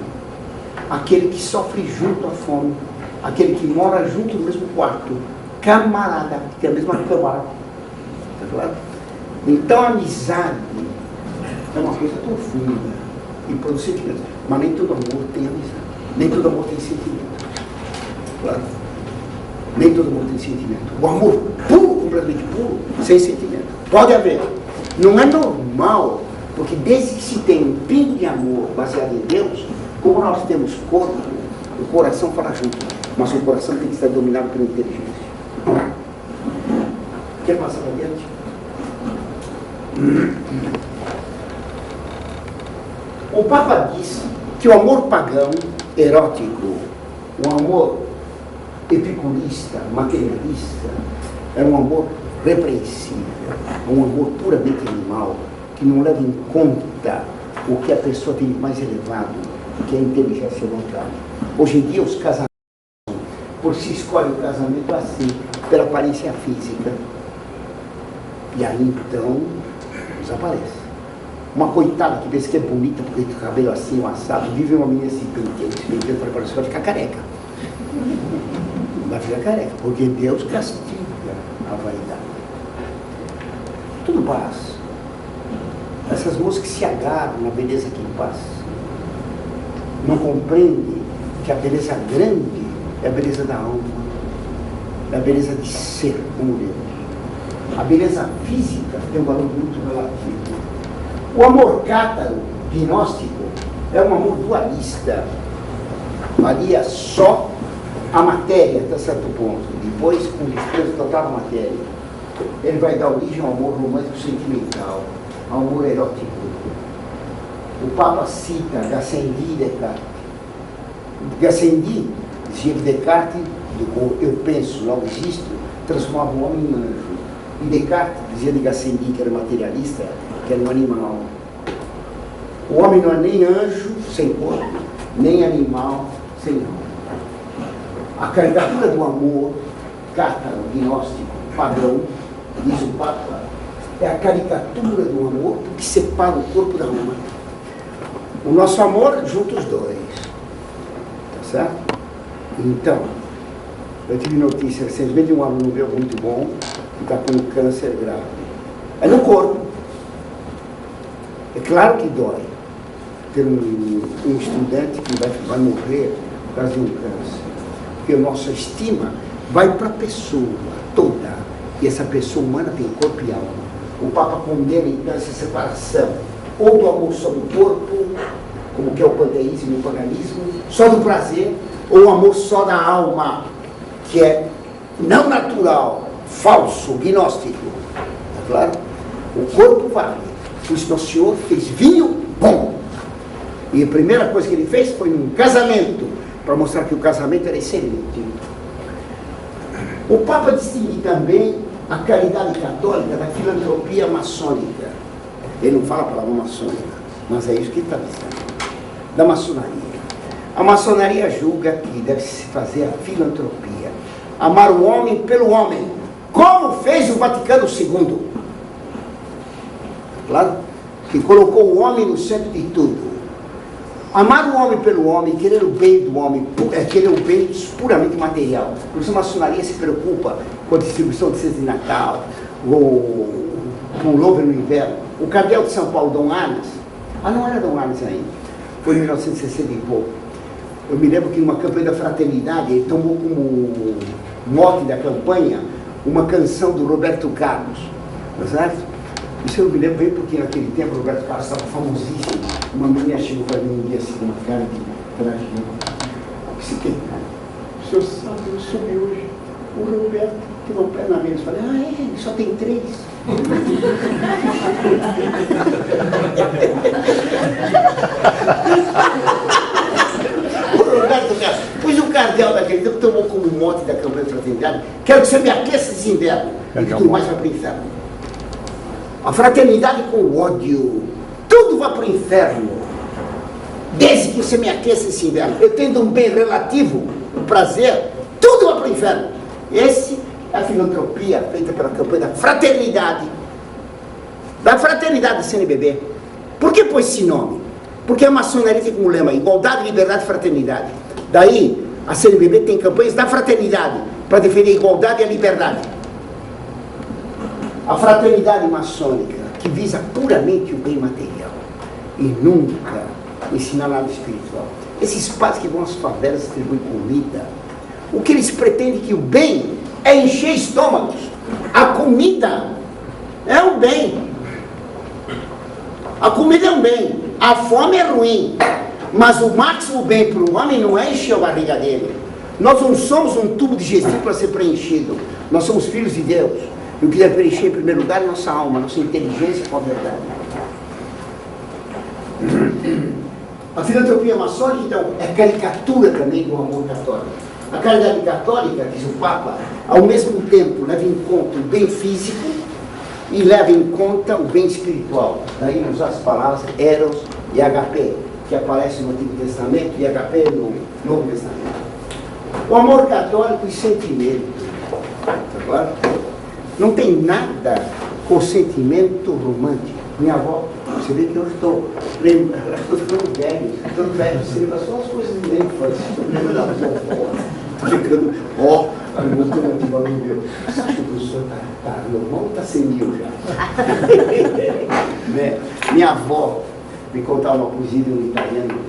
Aquele que sofre junto à fome, aquele que mora junto no mesmo quarto, camarada, que tem a mesma câmara. Tá claro? Então a amizade é uma coisa profunda e produz sentimento. Mas nem todo amor tem amizade. Nem todo amor tem sentimento. Claro? Nem todo amor tem sentimento. O amor puro, completamente puro, sem sentimento. Pode haver. Não é normal, porque desde que se tem um pingo de amor baseado em Deus, como nós temos corpo, o coração fala junto. Mas o coração tem que estar dominado pela inteligência. Quer passar para adiante? O Papa diz que o amor pagão, erótico, o amor epicurista, materialista, é um amor repreensível, um amor puramente animal, que não leva em conta o que a pessoa tem de mais elevado, que é a inteligência e a vontade. Hoje em dia, os casamentos, por si escolhe o casamento assim, pela aparência física. E aí, então, desaparece. Uma coitada que pensa que é bonita porque tem o cabelo assim, o assado, vive uma menina assim, penteando, para você vai ficar careca. Vai ficar careca, porque Deus castiga a vaidade. Tudo passa. Essas moças que se agarram na beleza que passa, não compreendem que a beleza grande é a beleza da alma, é a beleza de ser como Deus. A beleza física tem um valor muito relativo. O amor cátaro, gnóstico, é um amor dualista. Valia só a matéria até certo ponto. Depois, com o desprezo total da matéria, ele vai dar origem ao amor romântico sentimental, ao amor erótico. O Papa cita Gassendi e Descartes. Gassendi dizia que Descartes, do eu penso, logo existo, transformava o homem em anjo. E Descartes dizia de Gassendi, que era materialista, que era um animal. O homem não é nem anjo sem corpo, nem animal sem alma. A caricatura do amor, cátaro, gnóstico, padrão, diz o Papa, é a caricatura do amor que separa o corpo da alma. O nosso amor junta os dois. Tá certo? Então, eu tive notícia recentemente de um aluno meu muito bom, que está com um câncer grave. É no corpo. É claro que dói ter um estudante que vai morrer por causa de um câncer. Porque a nossa estima vai para a pessoa toda. E essa pessoa humana tem corpo e alma. O Papa condena então essa separação, ou do amor só do corpo, como que é o panteísmo e o paganismo, só do prazer, ou o amor só da alma, que é não natural, falso, gnóstico. Tá claro? O corpo vale. Por isso Nosso Senhor fez vinho bom. E a primeira coisa que ele fez foi num casamento, para mostrar que o casamento era excelente. O Papa distingue também a caridade católica da filantropia maçônica. Ele não fala a palavra maçônica, mas é isso que ele está dizendo. Da maçonaria. A maçonaria julga que deve se fazer a filantropia. Amar o homem pelo homem, como fez o Vaticano II. Claro? Que colocou o homem no centro de tudo. Amar o homem pelo homem, querer o bem do homem, é querer o bem puramente material. Por isso a maçonaria se preocupa com a distribuição de cestas de Natal, com o louvre no inverno. O cardeal de São Paulo, Dom Arnes, não era Dom Arnes ainda, foi em 1960 e pouco. Eu me lembro que numa campanha da fraternidade, ele tomou como mote da campanha uma canção do Roberto Carlos, não é certo? Isso eu me lembro bem porque naquele tempo o Roberto Carlos estava famosíssimo. Uma menina chegou para mim um dia assim, com uma cara de tragédia. Disse, quem? O senhor sabe, eu soube hoje. O Roberto teve um pé na mesa. Eu falei, ele só tem 3. O Roberto Carlos, pois o cardeal daquele tempo tomou como mote da campanha de fraternidade: quero que você me aqueça esse inverno e que tudo mais vai para o inferno. A fraternidade com o ódio, tudo vai para o inferno, desde que você me aqueça esse inverno. Eu tendo um bem relativo, o prazer, tudo vai para o inferno. Esse é a filantropia feita pela campanha da fraternidade do CNBB. Por que pôs esse nome? Porque a maçonaria tem como lema igualdade, liberdade e fraternidade. Daí, a CNBB tem campanhas da fraternidade, para defender a igualdade e a liberdade. A fraternidade maçônica, que visa puramente o bem material e nunca ensinar nada espiritual. Esses padres que vão às favelas distribuir comida, o que eles pretendem que o bem é encher estômagos. A comida é um bem. A comida é um bem. A fome é ruim. Mas o máximo bem para o homem não é encher a barriga dele. Nós não somos um tubo digestivo para ser preenchido. Nós somos filhos de Deus. E o que deve preencher em primeiro lugar é nossa alma, nossa inteligência com a verdade. A filantropia maçônica, então, é caricatura também do amor católico. A caridade católica, diz o Papa, ao mesmo tempo leva em conta o bem físico e leva em conta o bem espiritual. Daí usar as palavras Eros e HP, que aparecem no Antigo Testamento, e HP no Novo Testamento. O amor católico e sentimento. Tá claro? Não tem nada com sentimento romântico. Minha avó, você vê que eu estou ficando velho, você lembra só as coisas de infância. Lembra da vovó, ficando, eu vou ter um antigo amigo meu. Você acha que o professor está normal ou está senil já? Né? Minha avó me contava uma poesia de um italiano,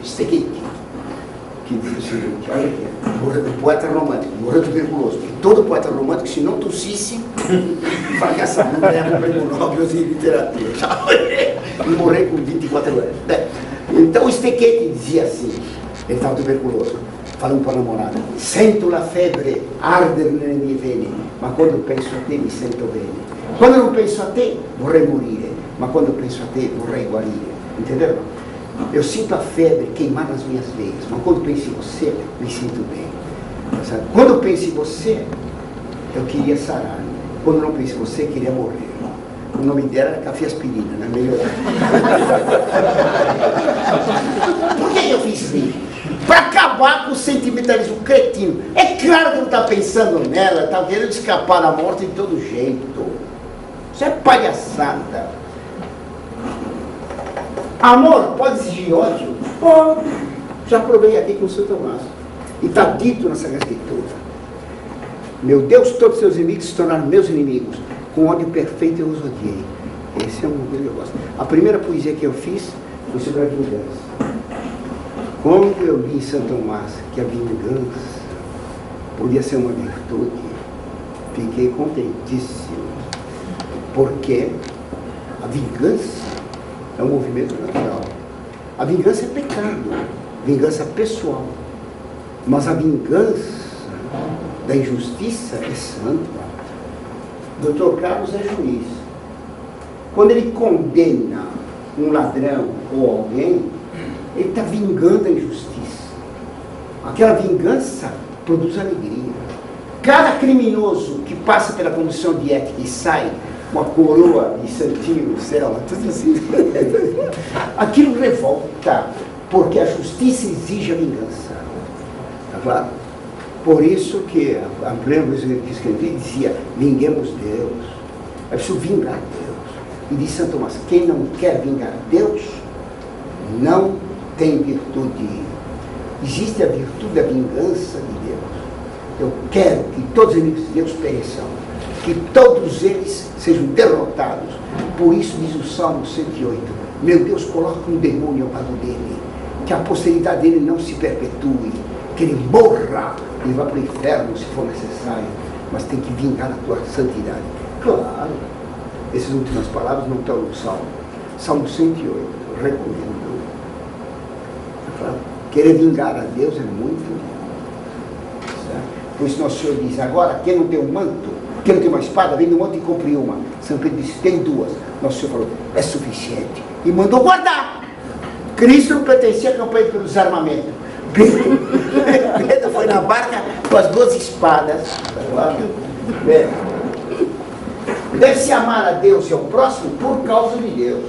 que diz o seguinte, olha aqui, o poeta romântico, morreu tuberculoso, porque todo poeta romântico, se não tossisse, fracassava, não ganhava o prêmio Nobel de literatura. E morreu com 24 anos. Então o Stequete dizia assim, ele estava tuberculoso, falando para a namorada, sento la febre arder nelle mie vene, ma quando penso a te mi sento bene. Quando non penso a te vorrei morire, ma quando penso a te vorrei guarire. Entenderam? Eu sinto a febre queimar nas minhas veias, mas quando penso em você, me sinto bem. Sabe? Quando eu penso em você, eu queria sarar. Quando não penso em você, eu queria morrer. O nome dela era cafeaspirina, né? Melhorar. Por que eu fiz isso? Para acabar com o sentimentalismo cretino. É claro que não está pensando nela, está querendo escapar da morte de todo jeito. Isso é palhaçada. Amor pode exigir ódio? Pode. Já provei aqui com o São Tomás. E está dito na Sagrada Escritura. Meu Deus, todos os seus inimigos se tornaram meus inimigos. Com ódio perfeito eu os odiei. Esse é um que eu gosto. A primeira poesia que eu fiz foi sobre a vingança. Quando eu li em São Tomás que a vingança podia ser uma virtude, fiquei contentíssimo. Porque a vingança é um movimento natural. A vingança é pecado, vingança pessoal. Mas a vingança da injustiça é santa. Dr. Carlos é juiz. Quando ele condena um ladrão ou alguém, ele está vingando a injustiça. Aquela vingança produz alegria. Cada criminoso que passa pela comissão de ética e sai com a coroa de santinho no céu, tudo assim, aquilo revolta, porque a justiça exige a vingança. Está claro? Por isso que a primeira vez que escrevi dizia, vinguemos Deus. É preciso vingar Deus. E diz Santo Tomás, quem não quer vingar Deus, não tem virtude. Existe a virtude da vingança de Deus. Eu quero que todos os inimigos de Deus pereçam, que todos eles sejam derrotados. Por isso diz o Salmo 108, meu Deus, coloca um demônio ao lado dele, que a posteridade dele não se perpetue, que ele morra e vá para o inferno se for necessário, mas tem que vingar a tua santidade. Claro, essas últimas palavras não estão no Salmo. Salmo 108, recomendo. Claro, querer vingar a Deus é muito certo? Por isso Nosso Senhor diz, agora, quem não tem um manto, quem não tem uma espada, vem do manto e compre uma. São Pedro disse, tem duas. Nosso Senhor falou, é suficiente. E mandou guardar. Cristo não pertencia à campanha pelo desarmamento. Pedro foi na barca com as duas espadas. Deve-se amar a Deus e ao próximo por causa de Deus.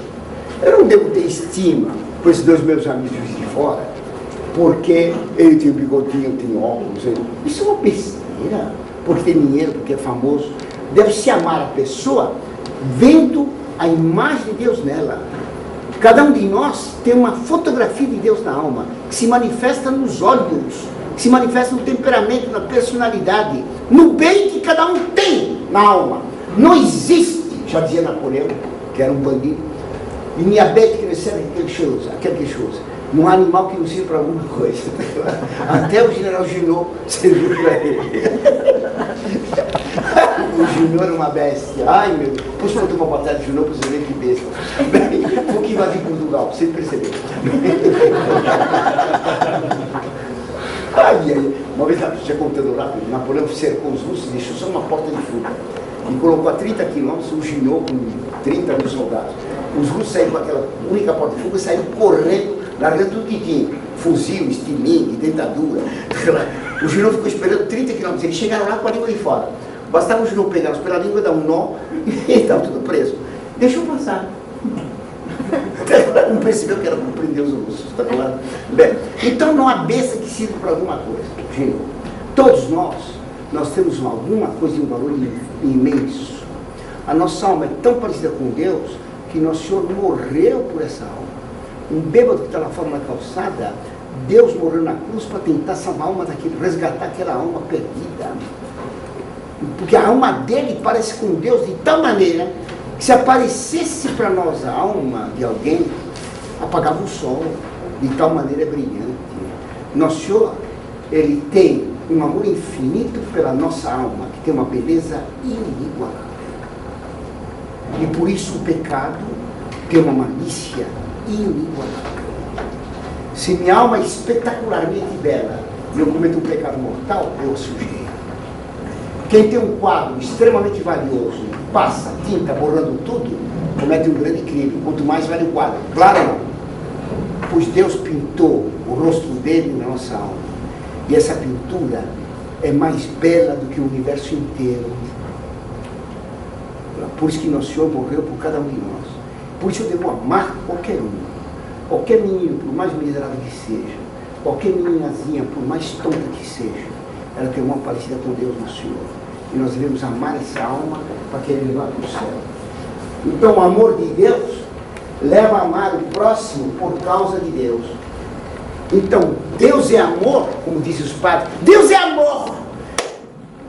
Eu não devo ter estima por esses dois meus amigos de fora, porque ele tem bigodinho, tem óculos. Isso é uma besteira, porque tem dinheiro, porque é famoso. Deve-se amar a pessoa vendo a imagem de Deus nela. Cada um de nós tem uma fotografia de Deus na alma, que se manifesta nos olhos, que se manifesta no temperamento, na personalidade, no bem que cada um tem na alma. Não existe, já dizia Napoleão, que era um bandido, e minha bete que recebe aquele chose. Não há animal que não sirva para alguma coisa. Até o general Junot serviu para ele. O Junot era uma bestia. Ai meu Deus. Depois quando eu tomar uma batalha de Junot, você vê que besta. Foi que invadiu Portugal, você percebeu. Ai. Uma vez, já contando rápido, Napoleão cercou os russos e deixou só uma porta de fuga. E colocou a 30 quilômetros o Junot com 30 mil soldados. Os russos saíram com aquela única porta de fuga e saíram correndo, largando tudo que tinha. Fuzil, estilingue, dentadura. O Junot ficou esperando 30 quilômetros. Eles chegaram lá com a língua de fora. Bastava o Junot pegar pela língua, dar um nó e estava tudo preso. Deixou passar. Não percebeu que era compreender os russos. Tá claro? Bem, então não há besta que sirva para alguma coisa. Gente, todos nós temos alguma coisa de um valor imenso. A nossa alma é tão parecida com Deus que Nosso Senhor morreu por essa alma. Um bêbado que está lá fora na calçada, Deus morreu na cruz para tentar salvar a alma daquele, resgatar aquela alma perdida. Porque a alma dele parece com Deus de tal maneira que se aparecesse para nós a alma de alguém, apagava o sol, de tal maneira brilhante. Nosso Senhor, Ele tem um amor infinito pela nossa alma, que tem uma beleza inigualável. E por isso o pecado tem uma malícia inigualável. Se minha alma é espetacularmente bela e eu cometo um pecado mortal, eu a sujei. Quem tem um quadro extremamente valioso, passa tinta borrando tudo, comete um grande crime. Quanto mais vale o quadro. Claro não. Pois Deus pintou o rosto dele na nossa alma. E essa pintura é mais bela do que o universo inteiro. Por isso que Nosso Senhor morreu por cada um de nós. Por isso eu devo amar qualquer um. Qualquer menino, por mais miserável que seja, qualquer meninazinha, por mais tonta que seja, ela tem uma parecida com Deus, Nosso Senhor. E nós devemos amar essa alma para que ele vá para o céu. Então o amor de Deus leva a amar o próximo por causa de Deus. Então Deus é amor, como dizem os padres, Deus é amor!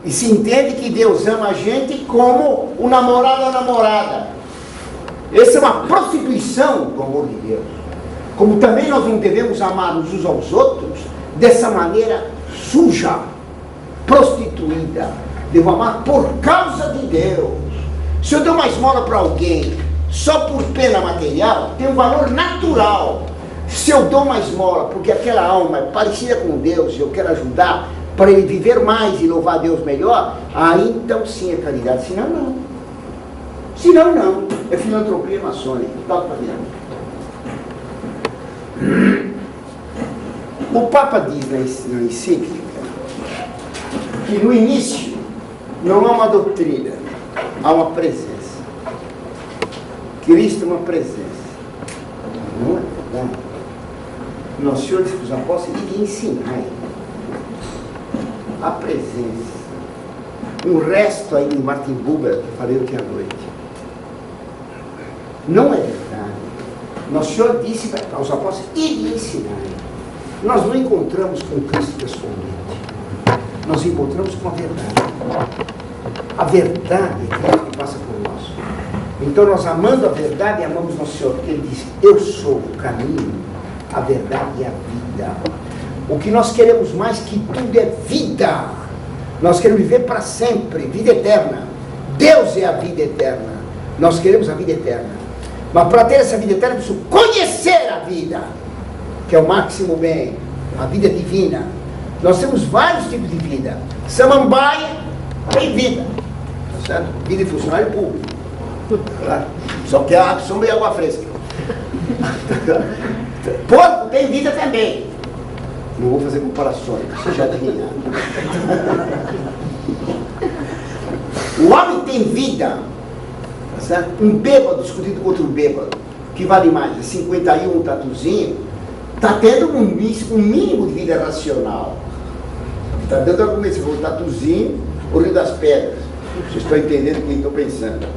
E se entende que Deus ama a gente como o namorado ou a namorada. Essa é uma prostituição do amor de Deus. Como também nós não devemos amar uns aos outros dessa maneira suja, prostituída. Devo amar por causa de Deus. Se eu dou uma esmola para alguém só por pena material, tem um valor natural. Se eu dou uma esmola porque aquela alma é parecida com Deus e eu quero ajudar para ele viver mais e louvar a Deus melhor, aí então sim é caridade. Senão não. Senão não. É filantropia maçônica. Toca para dentro. O Papa diz na encíclica que no início não há uma doutrina, há uma presença. Cristo é uma presença. Não é verdade? Nosso Senhor disse para os apóstolos e ensinar a presença. Um resto aí em Martin Buber, que falei ontem à noite. Não é verdade. Nosso Senhor disse aos apóstolos e ensinar. Nós não encontramos com Cristo pessoalmente. Nós encontramos com a verdade. A verdade é Cristo que passa por nós. Então nós amando a verdade, amamos Nosso Senhor, porque Ele diz, eu sou o caminho, a verdade e a vida. O que nós queremos mais que tudo é vida. Nós queremos viver para sempre, vida eterna. Deus é a vida eterna. Nós queremos a vida eterna. Mas para ter essa vida eterna, preciso conhecer a vida, que é o máximo bem, a vida divina. Nós temos vários tipos de vida. Samambaia tem vida, tá certo? Vida de funcionário público. Claro. Só que a sombra e água fresca. Porco tem vida também. Não vou fazer comparações, você já adivinha. O homem tem vida, tá certo? Um bêbado discutindo com outro bêbado, que vale mais, é 51, um tatuzinho, está tendo um mínimo de vida racional. Está dando argumento, se for um tatuzinho, o Rio das Pedras. Vocês estão entendendo o que estou pensando.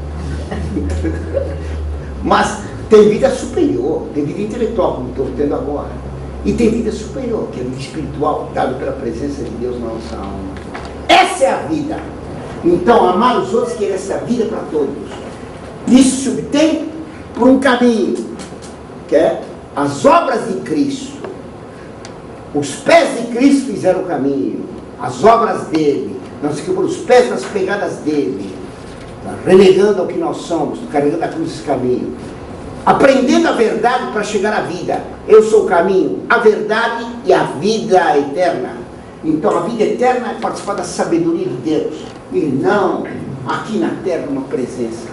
Mas tem vida superior, tem vida intelectual, como estou tendo agora. E tem vida superior, que é a vida espiritual, dada pela presença de Deus na nossa alma. Essa é a vida. Então, amar os outros, querer essa vida para todos. Isso se obtém por um caminho, que é as obras de Cristo. Os pés de Cristo fizeram o caminho, as obras dele. Nós ficamos por os pés nas pegadas dele, tá? Renegando ao que nós somos, carregando a cruz desse caminho. Aprendendo a verdade para chegar à vida. Eu sou o caminho, a verdade e a vida eterna. Então a vida eterna é participar da sabedoria de Deus. E não aqui na terra uma presença.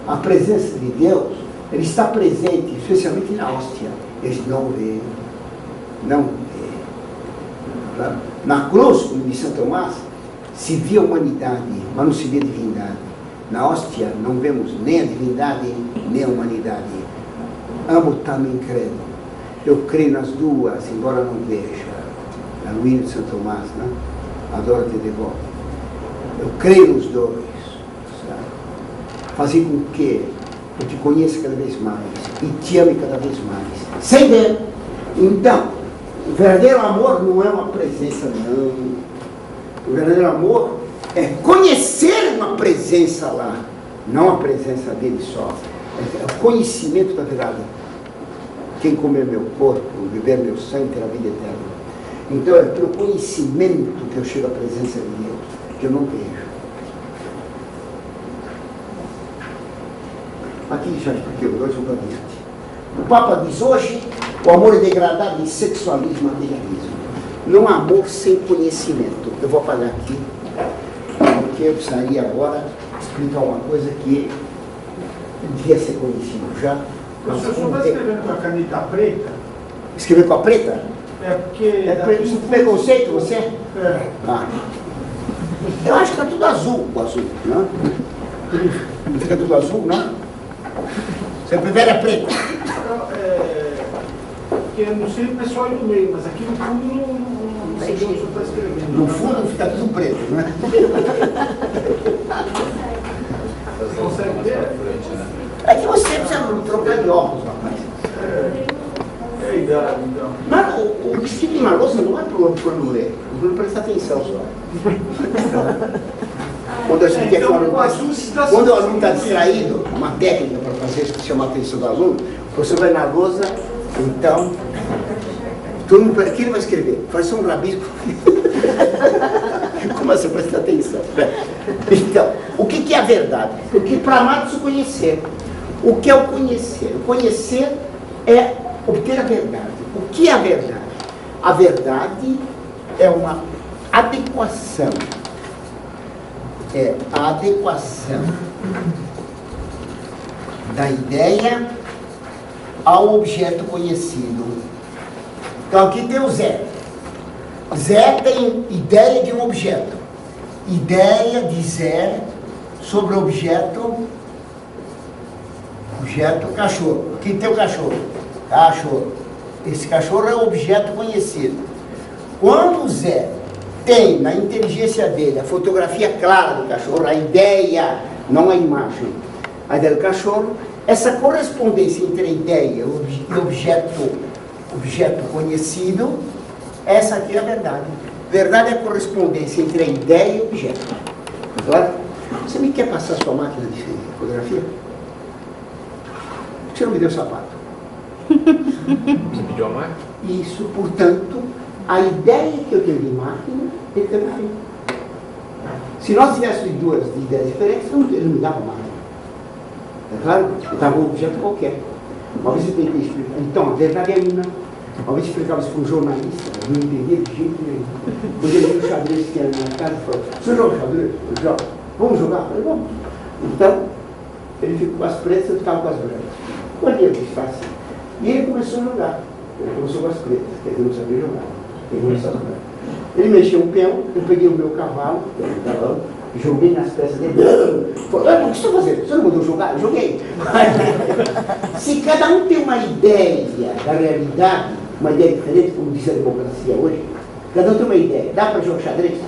A presença de Deus, Ele está presente, especialmente na hóstia. Eles não vê. Não vê. Na cruz, como diz São Tomás, se vê a humanidade, mas não se vê a divindade. Na hóstia não vemos nem a divindade, nem a humanidade. Amo também credo. Eu creio nas duas, embora não veja. A Luína de São Tomás, né? Adoro te devolve. Eu creio nos dois. Sabe? Fazer com que eu te conheça cada vez mais e te ame cada vez mais. Sem ver. Então, o verdadeiro amor não é uma presença, não. O verdadeiro amor é conhecer uma presença lá, não a presença dele só. É o conhecimento da verdade. quem comer meu corpo, beber meu sangue, terá vida eterna. Então é pelo conhecimento que eu chego à presença de Deus, que eu não vejo. Aqui já expliquei os dois, vamos adiante. O Papa diz hoje, o amor é degradado em sexualismo e materialismo. Não há amor sem conhecimento. Eu vou apagar aqui, porque eu precisaria agora explicar uma coisa que devia ser conhecido já. O senhor está escrevendo com a caneta preta? Escrever com a preta? É porque... Isso é preconceito, você? É. Ah. Eu acho que está tudo azul, o azul, não? Não fica tudo azul, não? Você prefere a preta? Porque não sei o pessoal aí no meio, mas aqui no fundo não sei o que o senhor está escrevendo. No fundo fica tudo preto, não é? Você consegue ver? É que você precisa trocar de óculos, rapaz. É a idade, então. Mas o vestido de uma louça não é para o aluno ler. O aluno presta atenção só. Quando eu expliquei que o aluno está distraído, uma técnica para fazer isso, que chama a atenção do aluno, você vai na lousa, então, todo mundo, o que ele vai escrever? Faz só um rabisco. Como assim, presta atenção? Então, o que é a verdade? Porque para amar precisa conhecer. O que é o conhecer? O conhecer é obter a verdade. O que é a verdade? A verdade é uma adequação. É a adequação da ideia ao objeto conhecido. Então aqui tem o Zé. Zé tem ideia de um objeto. Ideia de Zé sobre o objeto cachorro. Aqui tem o cachorro. Cachorro. Esse cachorro é o objeto conhecido. Quando o Zé tem na inteligência dele a fotografia clara do cachorro, a ideia, não a imagem, a ideia do cachorro, essa correspondência entre a ideia e objeto conhecido, essa aqui é a verdade. Verdade é a correspondência entre a ideia e o objeto. Claro? Você me quer passar sua máquina de fotografia? Você não me deu sapato. Você pediu a máquina? Isso, portanto, a ideia que eu tenho de máquina é perfeita. Se nós tivéssemos duas ideias diferentes, ele não me dava máquina. É claro? Eu estava um objeto qualquer. Uma vez eu tentei explicar. Então, a verdade é uma. Uma vez eu explicava isso para um jornalista, eu não entendia de jeito nenhum. Quando ele viu o xadrez que era na minha casa, falou: "Você joga xadrez?" Eu jogo. "Vamos jogar?" Eu falei: "Vamos." Então, ele ficou com as pretas, eu ficava com as brancas. Quando ele disse assim, e ele começou a jogar. Ele começou com as pretas, quer dizer, não sabia jogar. Ele começou a jogar. Ele mexeu um peão, eu peguei o meu cavalo, joguei nas peças dele. Falei: "O que você está fazendo? Você não mandou jogar?" Eu joguei. Se cada um tem uma ideia da realidade, uma ideia diferente, como diz a democracia hoje, cada um tem uma ideia. Dá para jogar xadrez?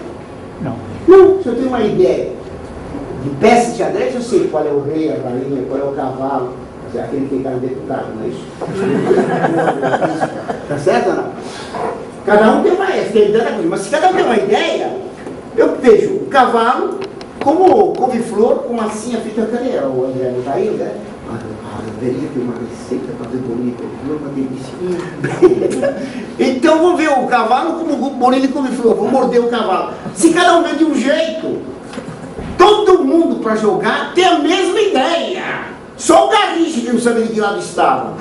Não. Não, se eu tenho uma ideia de peça de xadrez, eu sei qual é o rei, a rainha, qual é o cavalo, aquele que tem cara de deputado, não é isso? Tá certo ou não? Cada um tem uma ideia, mas se cada um tem uma ideia, eu vejo o cavalo como couve-flor, com massinha feita. Cadê o André? Não está aí, né? Deveria ter uma receita para fazer bolinho de couve-flor, uma delícia. Então vou ver o cavalo como bolinho de couve-flor, vou morder o cavalo. Se cada um vê de um jeito, todo mundo para jogar tem a mesma ideia. Só o Garrincha que não sabe de que lado estava.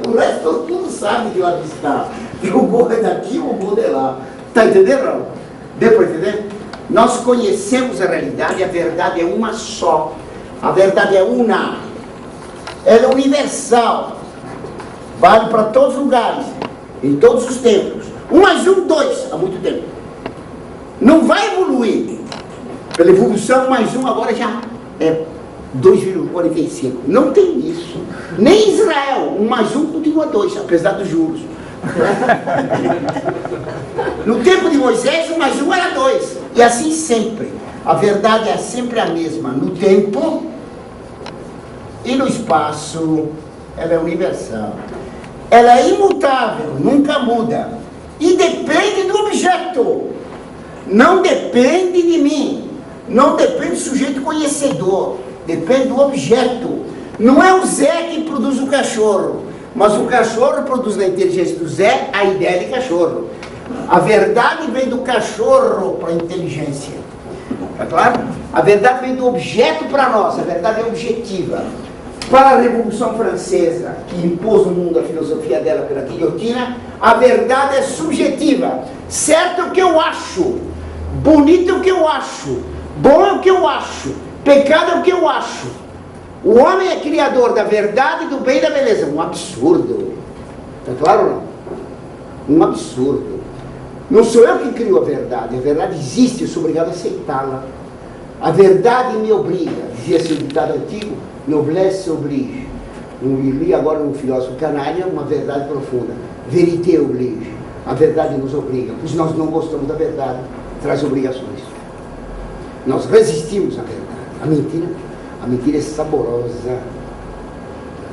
O resto todo mundo sabe de que lado estava. Que o gol é daqui, o gol é lá. Está entendendo? Deu para entender? Nós conhecemos a realidade, a verdade é uma só. A verdade é una. Ela é universal. Vale para todos os lugares, em todos os tempos. 1 mais 1, 2, há muito tempo. Não vai evoluir. Pela evolução, 1 mais 1 agora já é 2,45. Não tem isso. Nem Israel, 1 mais 1 continua 2, apesar dos juros. No tempo de Moisés, 1 mais 1 era 2. E assim sempre. A verdade é sempre a mesma. No tempo e no espaço, ela é universal. Ela é imutável, nunca muda. E depende do objeto. Não depende de mim. Não depende do sujeito conhecedor. Depende do objeto. Não é o Zé que produz o cachorro. Mas o cachorro produz na inteligência do Zé a ideia de cachorro. A verdade vem do cachorro para a inteligência. Tá claro? A verdade vem do objeto para nós, a verdade é objetiva. Para a Revolução Francesa, que impôs no mundo a filosofia dela pela guilhotina, a verdade é subjetiva. Certo é o que eu acho, bonito é o que eu acho, bom é o que eu acho, pecado é o que eu acho. O homem é criador da verdade, do bem e da beleza. Um absurdo. Está claro ou não? Um absurdo. Não sou eu que crio a verdade existe, eu sou obrigado a aceitá-la. A verdade me obriga, dizia-se o ditado antigo, noblesse oblige. Li agora um filósofo canário, uma verdade profunda. Vérité oblige. A verdade nos obriga, pois nós não gostamos da verdade, traz obrigações. Nós resistimos à verdade. A mentira é saborosa.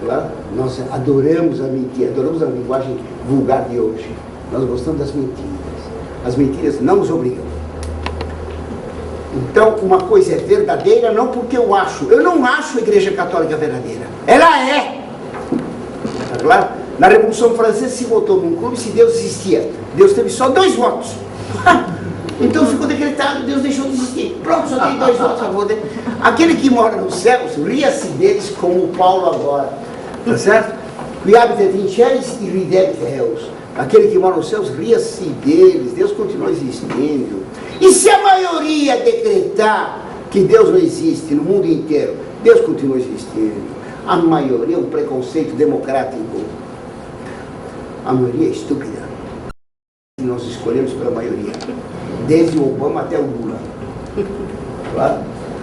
Claro? Nós adoramos a mentira, adoramos a linguagem vulgar de hoje. Nós gostamos das mentiras. As mentiras não nos obrigam. Então, uma coisa é verdadeira não porque eu acho. Eu não acho a Igreja Católica verdadeira. Ela é. Tá claro? Na Revolução Francesa se votou num clube se Deus existia. Deus teve só 2 votos. Então ficou decretado, Deus deixou de existir. Pronto, só tem 2 votos a favor dele. Aquele que mora nos céus, ria-se deles como Paulo agora. Tá certo? Qui habita in celis e ridete Deus. Aquele que mora nos céus, ria-se deles. Deus continua existindo. E se a maioria decretar que Deus não existe no mundo inteiro, Deus continua existindo. A maioria é um preconceito democrático. A maioria é estúpida. Nós escolhemos pela maioria. Desde o Obama até o Lula. Claro?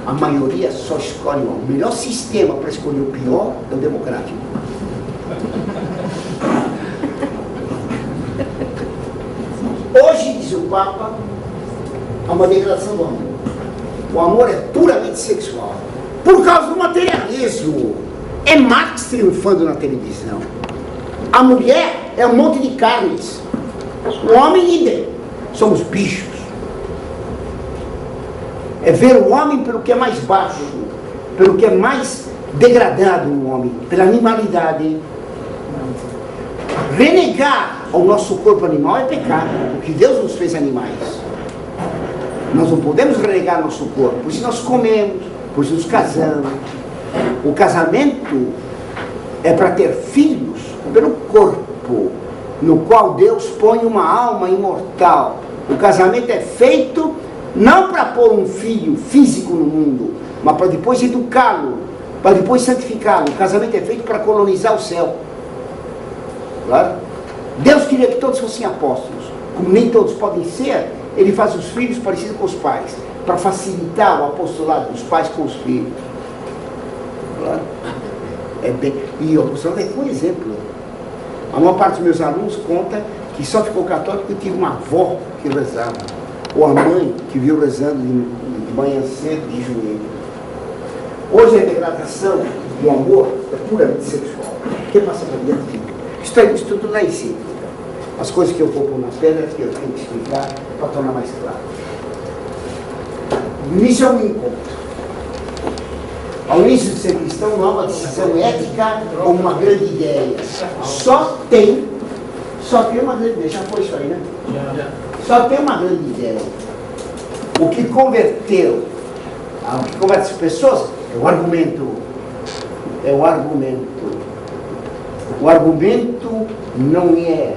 A maioria só escolhe o melhor sistema para escolher o pior é o democrático. Hoje, diz o Papa, há uma degradação do amor. O amor é puramente sexual. Por causa do materialismo. É Marx triunfando na televisão. A mulher é um monte de carnes. O homem idem. Somos bichos. É ver o homem pelo que é mais baixo, pelo que é mais degradado no homem, pela animalidade. Renegar ao nosso corpo animal é pecado, porque Deus nos fez animais. Nós não podemos renegar nosso corpo, por isso nós comemos, por isso nos casamos. O casamento é para ter filhos pelo corpo, no qual Deus põe uma alma imortal. O casamento é feito não para pôr um filho físico no mundo, mas para depois educá-lo, para depois santificá-lo. O casamento é feito para colonizar o céu. Claro? Deus queria que todos fossem apóstolos. Como nem todos podem ser, ele faz os filhos parecidos com os pais, para facilitar o apostolado dos pais com os filhos. Claro? E o apostolado é um exemplo. A maior parte dos meus alunos conta que só ficou católico porque tive uma avó que rezava, ou a mãe que viu rezando de manhã cedo, de joelho. Hoje a degradação do amor é puramente sexual. Quem passa para dentro de isso tudo lá em cima. As coisas que eu vou pôr na pedra, que eu tenho que explicar para tornar mais claro. O início é um encontro. Ao início de ser cristão não há uma decisão ética ou uma grande ideia. Só tem uma grande ideia. Já foi isso aí, né? Só tem uma grande ideia. O que converte as pessoas é o argumento. É o argumento. O argumento não é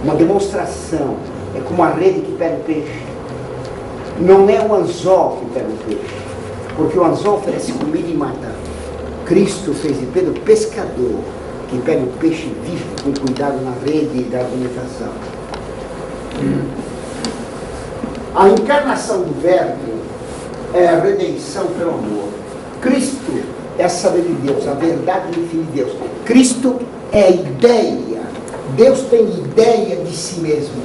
uma demonstração. É como a rede que pega o peixe. Não é o anzol que pega o peixe. Porque o anzol oferece comida e mata. Cristo fez de Pedro pescador, que pega o peixe vivo com cuidado na rede da argumentação. A encarnação do Verbo é a redenção pelo amor. Cristo é a sabedoria de Deus, a verdade do Filho de Deus. Cristo é a ideia. Deus tem ideia de si mesmo.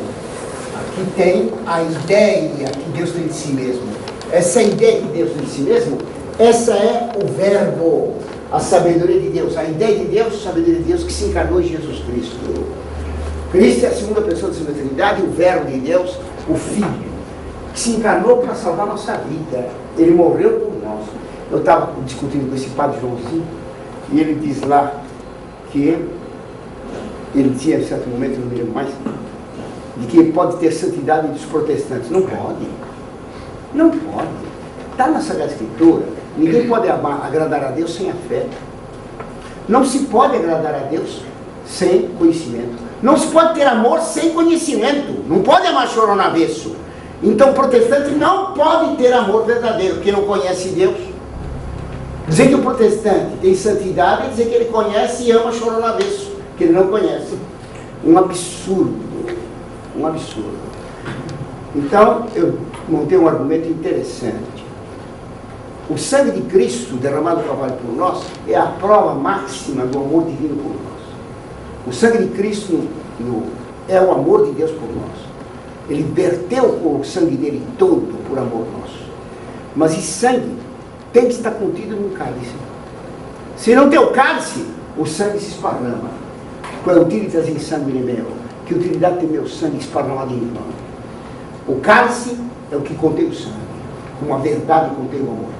Aqui tem a ideia que Deus tem de si mesmo. Essa ideia que Deus tem de si mesmo, essa é o Verbo, a sabedoria de Deus. A ideia de Deus, a sabedoria de Deus que se encarnou em Jesus Cristo. Cristo é a segunda pessoa da Santa Trindade, o Verbo de Deus, o Filho, que se encarnou para salvar a nossa vida. Ele morreu por nós. Eu estava discutindo com esse padre Joãozinho, e ele diz lá que ele dizia em certo momento, não me lembro mais, de que pode ter santidade dos protestantes. Não pode. Não pode. Está na Sagrada Escritura. Ninguém pode agradar a Deus sem a fé. Não se pode agradar a Deus sem conhecimento. Não se pode ter amor sem conhecimento. Não pode amar chorão no avesso. Então o protestante não pode ter amor verdadeiro, porque não conhece Deus. Dizer que o protestante tem santidade é dizer que ele conhece e ama chorão no avesso, que ele não conhece. Um absurdo. Um absurdo. Então, eu montei um argumento interessante. O sangue de Cristo derramado no Calvário por nós é a prova máxima do amor divino por nós. O sangue de Cristo é o amor de Deus por nós. Ele verteu o sangue dele todo por amor nosso. Mas esse sangue tem que estar contido num cálice. Se não tem o cálice, o sangue se esparrama. Quando utilitas em sangue meu, que utilidade tem meu sangue esparramado em vão? O cálice é o que contém o sangue, como a verdade contém o amor.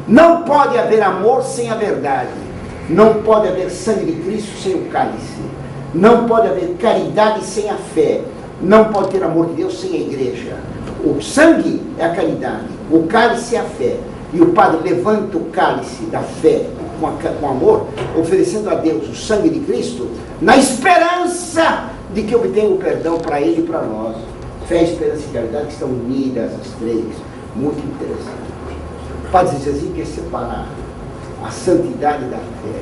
Não pode haver amor sem a verdade. Não pode haver sangue de Cristo sem o cálice. Não pode haver caridade sem a fé. Não pode ter amor de Deus sem a igreja. O sangue é a caridade, o cálice é a fé. E o padre levanta o cálice da fé com amor, oferecendo a Deus o sangue de Cristo, na esperança de que obtenha o perdão para ele e para nós. Fé, esperança e caridade que estão unidas as três. Muito interessante. O padre diz assim que é separar a santidade da fé,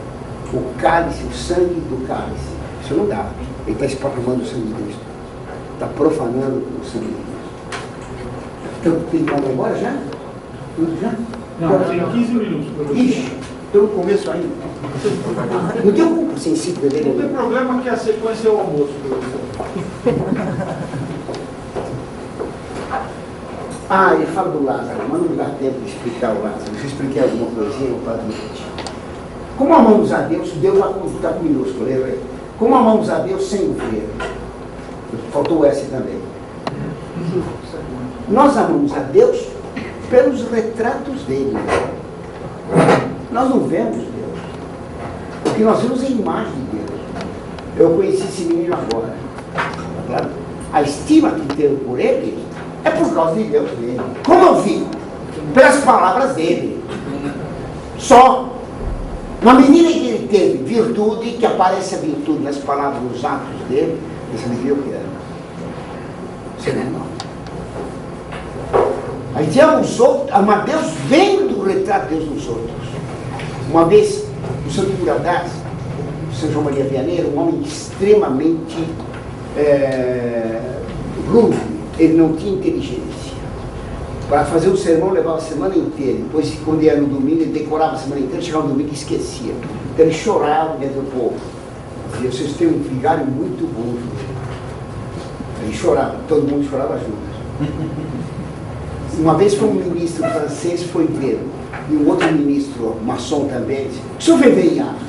o cálice, o sangue do cálice. Isso não dá. Ele está esparramando o sangue de Cristo. Está profanando o sangue de Cristo. Então, tem que ir embora já? Tudo já? Não, tem 15 minutos. Ixi, estou no começo ainda. Não tem algum sensível dele? Não tem problema que a sequência é o almoço. Ah, ele fala do Lázaro, mas não dá tempo de explicar o Lázaro. Se eu expliquei alguma coisinha, eu falo de como amamos a Deus, Deus vai consultar com minúsculo, lembra? Como amamos a Deus sem o ver. Faltou o S também. Nós amamos a Deus pelos retratos dele. Nós não vemos Deus. O que nós vemos é a imagem de Deus. Eu conheci esse menino agora. Claro? A estima que tenho por ele é por causa de Deus dele. Como eu vi? Pelas palavras dele. Só. Na medida em que ele teve virtude, que aparece a virtude nas palavras, nos atos dele, você me viu que era. Você não é não. A gente ama os outros, ama a Deus vendo o retrato de Deus nos outros. Uma vez, o Santo Curadás, o São João Maria Vianney, um homem extremamente rude, ele não tinha inteligência. Para fazer o sermão levava a semana inteira, depois quando ia no domingo, ele decorava a semana inteira, chegava no domingo e esquecia. Então ele chorava dentro do povo. Dizia, vocês têm um vigário muito bom. Ele chorava, todo mundo chorava junto. Uma vez foi um ministro francês, foi ver, e um outro ministro, maçom também, disse, o senhor vai ver em África?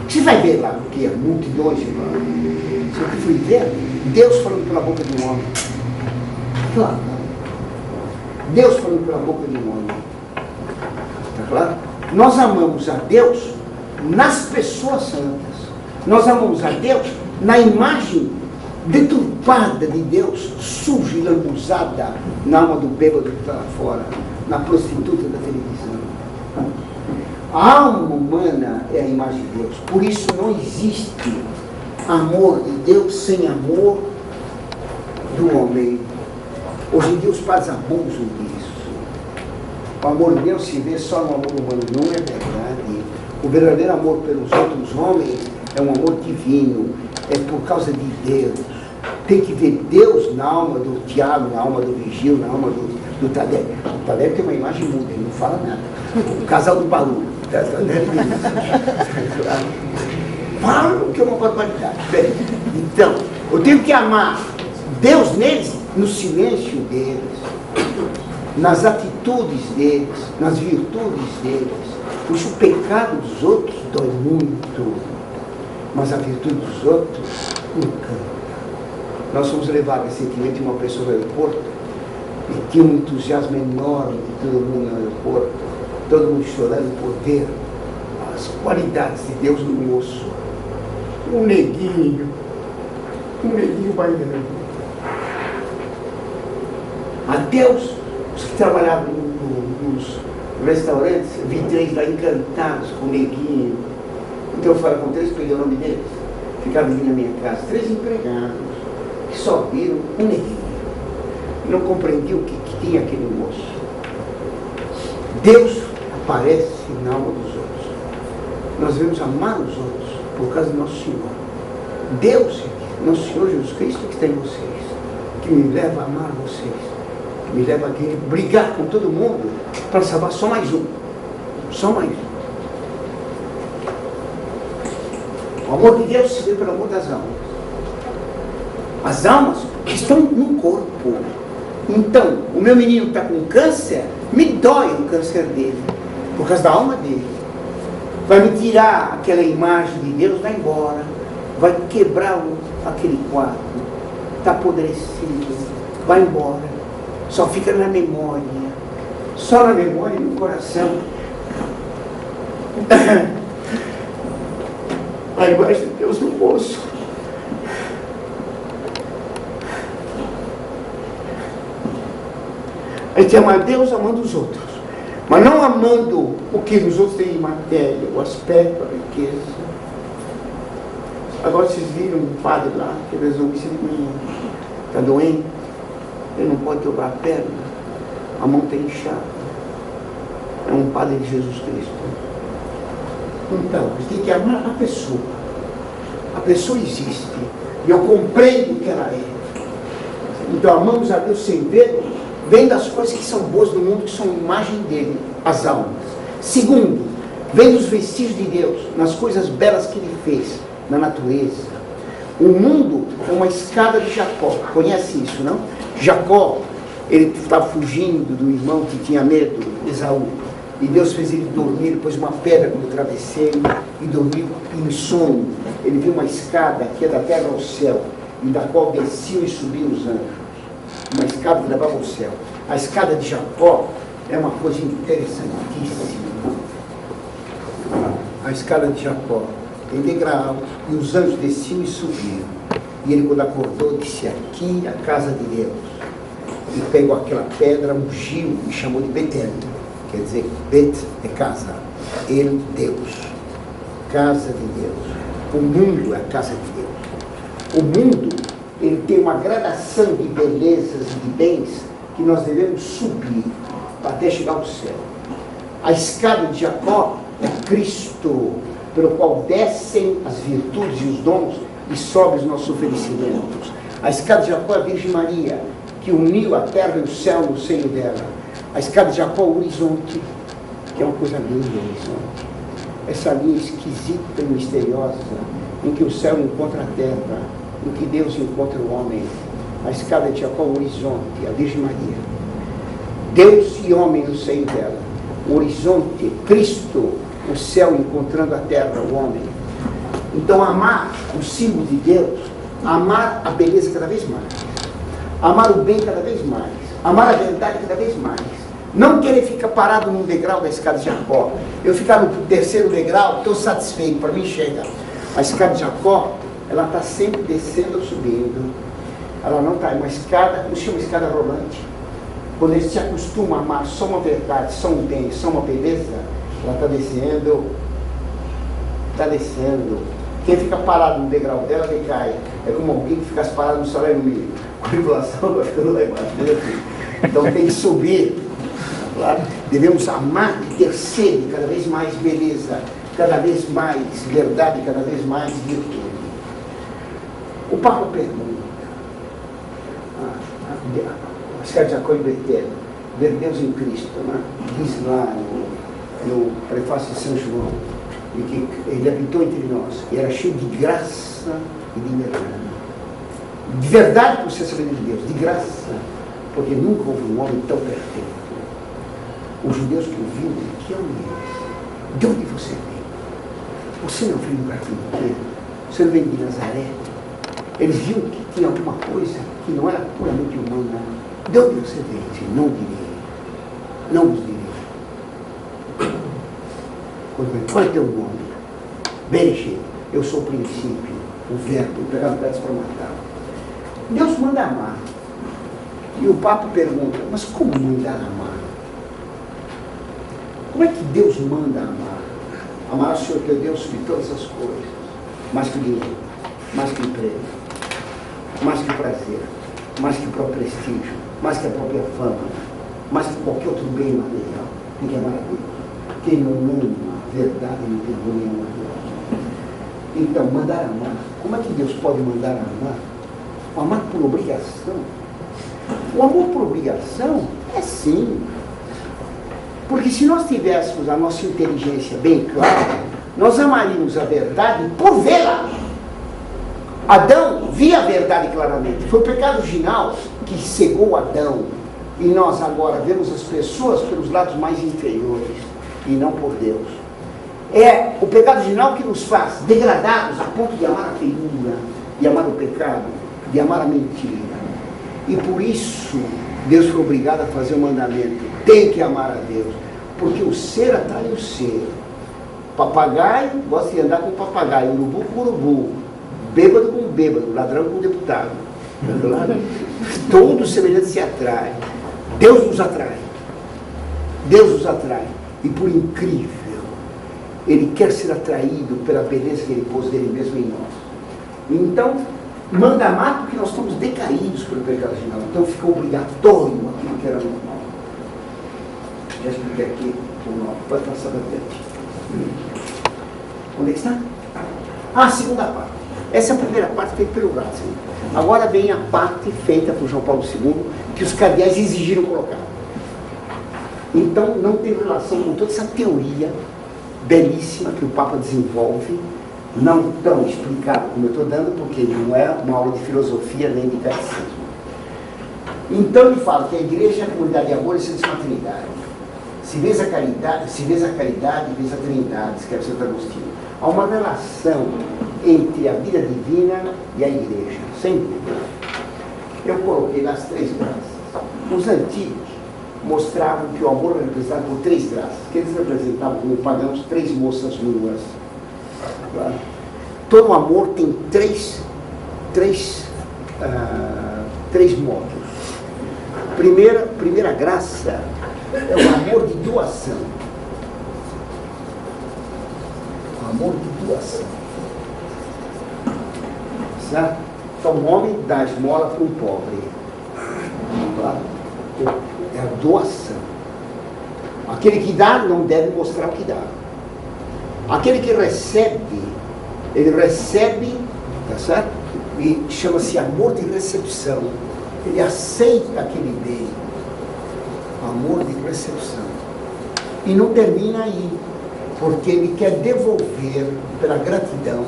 Você vai ver lá, porque multidões de lá. Só que fui ver Deus falando pela boca de um homem. Claro. Deus falando pela boca de um homem. Está claro? Nós amamos a Deus nas pessoas santas. Nós amamos a Deus na imagem deturpada de Deus, suja e lambuzada na alma do bêbado que está lá fora, na prostituta da televisão. A alma humana é a imagem de Deus. Por isso não existe amor de Deus sem amor do homem. Hoje em dia os padres abusam disso. O amor de Deus se vê só no amor humano. Não é verdade. O verdadeiro amor pelos outros homens é um amor divino. É por causa de Deus. Tem que ver Deus na alma do Tiago, na alma do Vigil, na alma do Tadeu. O Tadeu tem uma imagem muda, ele não fala nada. O casal do Balu. Fala que é uma barbaridade. Bem, então, eu tenho que amar Deus neles, no silêncio deles, nas atitudes deles, nas virtudes deles. Puxa, o pecado dos outros dói muito, mas a virtude dos outros nunca. Nós fomos levar recentemente uma pessoa ao aeroporto e tinha um entusiasmo enorme de todo mundo no aeroporto, todo mundo chorando por ver as qualidades de Deus no moço. um neguinho baiano. Até os que trabalhavam nos restaurantes, vi 3 lá encantados com o neguinho. Então eu falei com 3, peguei o nome deles. Ficavam vindo na minha casa, 3 empregados, que só viram um neguinho. Não compreendiam o que tinha aquele moço. Deus aparece na alma dos outros. Nós devemos amar os outros por causa do nosso Senhor. Deus, nosso Senhor Jesus Cristo, que está em vocês, que me leva a amar vocês, que me leva a querer brigar com todo mundo para salvar só mais um. Só mais um. O amor de Deus se vê pelo amor das almas. As almas que estão no corpo. Então, o meu menino está com câncer, me dói o câncer dele, por causa da alma dele. Vai me tirar aquela imagem de Deus, vai embora. Vai quebrar aquele quadro. Está apodrecido, vai embora. Só fica na memória. Só na memória e no coração. A imagem de Deus no moço. A gente ama a Deus amando os outros, mas não amando o que os outros têm de matéria, o aspecto, a riqueza. Agora vocês viram um padre lá, que resolveu ser de manhã, está doente, ele não pode dobrar a perna, a mão está inchada. É um padre de Jesus Cristo. Então, a gente tem que amar a pessoa. A pessoa existe, e eu compreendo o que ela é. Então amamos a Deus sem ver, vem das coisas que são boas do mundo, que são imagem dele, as almas. Segundo, vem dos vestígios de Deus, nas coisas belas que ele fez, na natureza. O mundo é uma escada de Jacó, conhece isso, não? Jacó, ele estava fugindo do irmão que tinha medo, Esaú. E Deus fez ele dormir, pôs uma pedra como travesseiro e dormiu em sono. Ele viu uma escada que é da terra ao céu, e da qual desciam e subiam os anjos. Uma escada que levava ao céu. A escada de Jacó é uma coisa interessantíssima. A escada de Jacó tem degrau, e os anjos desciam e subiam. E ele, quando acordou, disse: aqui a casa de Deus. E pegou aquela pedra, ungiu e chamou de Betel. Quer dizer, Bet é casa. Ele, Deus. Casa de Deus. O mundo é a casa de Deus. O mundo, ele tem uma gradação de belezas e de bens que nós devemos subir até chegar ao céu. A escada de Jacó é Cristo, pelo qual descem as virtudes e os dons e sobem os nossos oferecimentos. A escada de Jacó é a Virgem Maria, que uniu a terra e o céu no seio dela. A escada de Jacó é o horizonte, que é uma coisa linda, o horizonte. Essa linha esquisita e misteriosa, em que o céu encontra a terra, em que Deus encontra o homem. A escada de Jacó é o horizonte, a Virgem Maria. Deus e homem no seio dela. O horizonte, Cristo, o céu encontrando a terra, o homem. Então amar o símbolo de Deus, amar a beleza cada vez mais, amar o bem cada vez mais, amar a verdade cada vez mais. Não querer ficar parado num degrau da escada de Jacó. Eu ficar no terceiro degrau, estou satisfeito, para mim chega. A escada de Jacó, ela está sempre descendo ou subindo. Ela não está, é uma escada, não chama escada rolante. Quando ele se acostuma a amar só uma verdade, só um bem, só uma beleza, ela está descendo. Está descendo. Quem fica parado no degrau dela, ele cai. É como alguém que ficasse parado no salário mínimo. Com a tribulação vai ficando lá embaixo. Então tem que subir. Claro, devemos amar e terceiro, cada vez mais beleza, cada vez mais verdade, cada vez mais virtude. O Papa pergunta, a escada de Jacó e Betel, ver Deus em Cristo, né? Diz lá no prefácio de São João, de que ele habitou entre nós e era cheio de graça e de merda. De verdade, por ser sabedoria de Deus, de graça, porque nunca houve um homem tão perfeito. Os judeus que o viram, que homem é esse? De onde você vem? Você não veio do jardim inteiro? Você não vem de Nazaré? Eles viram que tinha alguma coisa que não era puramente humana. De onde você veio? Não direi. Não vos direi. Qual é teu nome? Bereshit. Eu sou o princípio. o verbo, o pecado para matar. Deus manda amar. E o Papa pergunta, mas como mandar amar? Como é que Deus manda amar? Amar o Senhor teu Deus sobre todas as coisas, mais que o dinheiro, mais que o emprego, mais que o prazer, mais que o próprio prestígio, mais que a própria fama, mais que qualquer outro bem material. Tem que amar a Deus. Quem não ama a verdade não tem nenhuma Deus. Então, mandar amar. Como é que Deus pode mandar amar? Amar por obrigação. O amor por obrigação é sim. Porque se nós tivéssemos a nossa inteligência bem clara, nós amaríamos a verdade por vê-la. Adão via a verdade claramente. Foi o pecado original que cegou Adão. E nós agora vemos as pessoas pelos lados mais inferiores e não por Deus. É o pecado original que nos faz degradados a ponto de amar a feiura, de amar o pecado, de amar a mentira. E por isso Deus foi obrigado a fazer o mandamento. Tem que amar a Deus. Porque o ser atrai o ser. Papagaio gosta de andar com papagaio, urubu com urubu, bêbado com bêbado, ladrão com deputado. Todos semelhantes se atraem. Deus nos atrai. Deus nos atrai. E por incrível, Ele quer ser atraído pela beleza que Ele pôs dele mesmo em nós. Então, manda amar porque nós estamos decaídos pelo pecado original. Então fica obrigatório aquilo que era normal. Já expliquei aqui o nome. Pode passar da frente. Onde é que está? A segunda parte. Essa é a primeira parte feita pelo Ratzinger. Agora vem a parte feita por João Paulo II, que os cardeais exigiram colocar. Então não tem relação com toda essa teoria belíssima que o Papa desenvolve, não tão explicado como eu estou dando, porque não é uma aula de filosofia nem de catecismo. Então ele fala que a igreja é a comunidade de amor e santíssima Trindade. Se vês a caridade, vês a Trindade, escreve Santo Agostinho. Há uma relação entre a vida divina e a igreja, sem dúvida. Eu coloquei nas 3 graças. Os antigos mostravam que o amor era representado por 3 graças, que eles representavam como pagãos 3 moças nuas. Claro. Todo amor tem três módulos. Primeira graça é o amor de doação. O amor de doação. Certo? Então o homem dá esmola para um pobre. Claro? É a doação. Aquele que dá não deve mostrar o que dá. Aquele que recebe, ele recebe, tá certo? E chama-se amor de recepção. Ele aceita aquele bem. Amor de recepção. E não termina aí, porque ele quer devolver pela gratidão,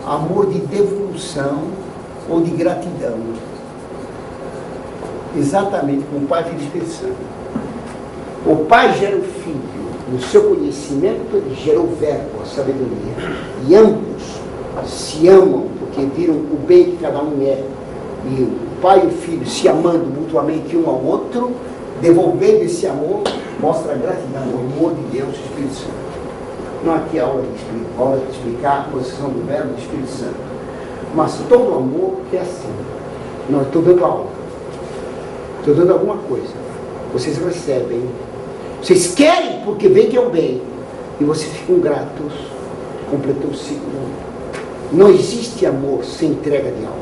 amor de devolução ou de gratidão. Exatamente como o Pai, Filho e Espírito Santo. O Pai gera o Filho, no seu conhecimento ele gera o verbo, a sabedoria. E ambos se amam, porque viram o bem que cada um é. E o Pai e o Filho se amando mutuamente um ao outro, devolvendo esse amor, mostra a gratidão, o amor de Deus e do Espírito Santo. Não aqui a aula de explicar a posição do verbo do Espírito Santo. Mas todo amor é assim. Não, estou dando aula. Estou dando alguma coisa. Vocês recebem. Vocês querem porque veem que é o bem. E vocês ficam gratos. Completou o ciclo. Não existe amor sem entrega de alma.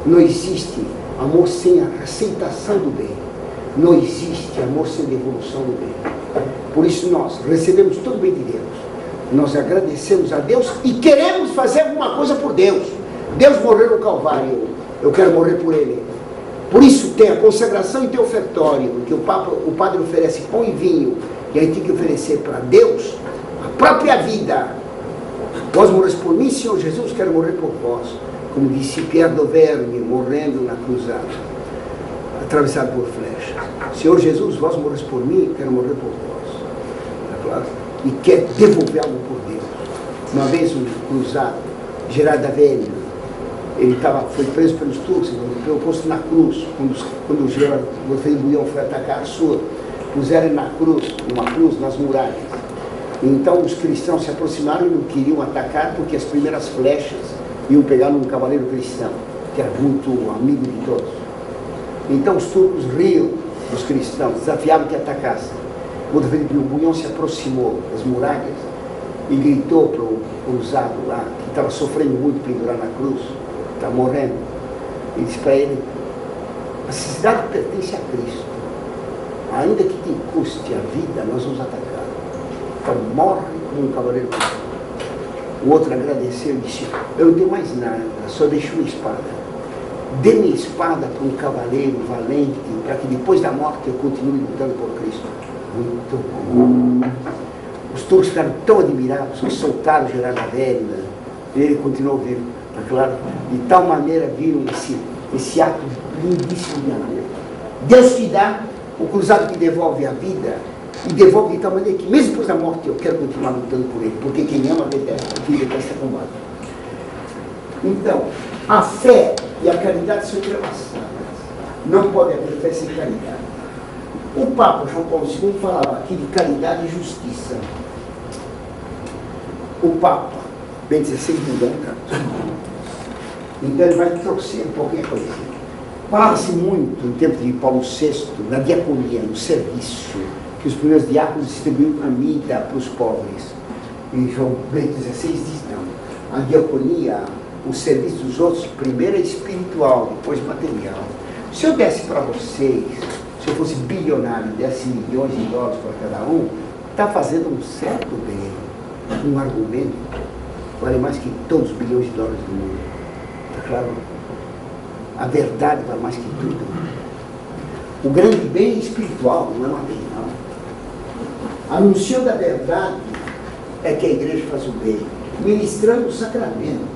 Não existe amor sem a aceitação do bem. Não existe amor sem devolução do bem. Por isso nós recebemos todo o bem de Deus. Nós agradecemos a Deus e queremos fazer alguma coisa por Deus. Deus morreu no Calvário. Eu quero morrer por Ele. Por isso tem a consagração e tem o ofertório, que o padre oferece pão e vinho, e aí tem que oferecer para Deus a própria vida. Vós morreis por mim, Senhor Jesus, quero morrer por vós. Como disse Pierre d'Auvergne, morrendo na cruzada, atravessado por flechas. Senhor Jesus, vós morreis por mim, quero morrer por vós. Tá claro? E quer devolver algo por Deus. Uma vez um cruzado, Gerard Davenio, ele foi preso pelos turcos, foi posto na cruz, quando o Gerard Davenio foi atacar a sua, puseram ele na cruz, numa cruz, nas muralhas. Então os cristãos se aproximaram e não queriam atacar, porque as primeiras flechas Iam pegar num cavaleiro cristão, que era muito amigo de todos. Então os turcos riam dos cristãos, desafiavam que atacassem. Quando o Bunhão se aproximou das muralhas e gritou para o cruzado lá, que estava sofrendo muito pendurado na cruz, estava morrendo, e disse para ele: a cidade pertence a Cristo, ainda que te custe a vida, nós vamos atacar. Então morre como um cavaleiro cristão. O outro agradeceu e disse: eu não tenho mais nada, só deixo uma espada. Dê minha espada para um cavaleiro valente, para que depois da morte eu continue lutando por Cristo. Muito bom. Os turcos ficaram tão admirados que soltaram Gerard Averna, e ele continuou vivo. Tá claro? De tal maneira viram esse ato lindíssimo de amor. Deus te dá, o cruzado que devolve a vida, e devolve de tal maneira que mesmo depois da morte eu quero continuar lutando por ele, porque quem ama detesta, quem detesta combate. Então, a fé e a caridade são entrelaçadas. Não pode haver fé sem caridade. O Papa João Paulo II falava aqui de caridade e justiça. O Papa Bento XVI mudou um tanto. Então ele vai torcer um pouquinho a coisa. Fala-se muito, em tempo de Paulo VI, na diaconia, no serviço, que os primeiros diáconos distribuíam comida para os pobres. E João Bento XVI diz: não, a diaconia, o serviço dos outros, primeiro é espiritual, depois material. Se eu desse para vocês, se eu fosse bilionário e desse milhões de dólares para cada um, está fazendo um certo bem. Um argumento vale mais que todos os bilhões de dólares do mundo. Está claro? A verdade vale mais que tudo. O grande bem é espiritual, não é material. Anunciando a verdade é que a igreja faz o bem, ministrando os sacramentos,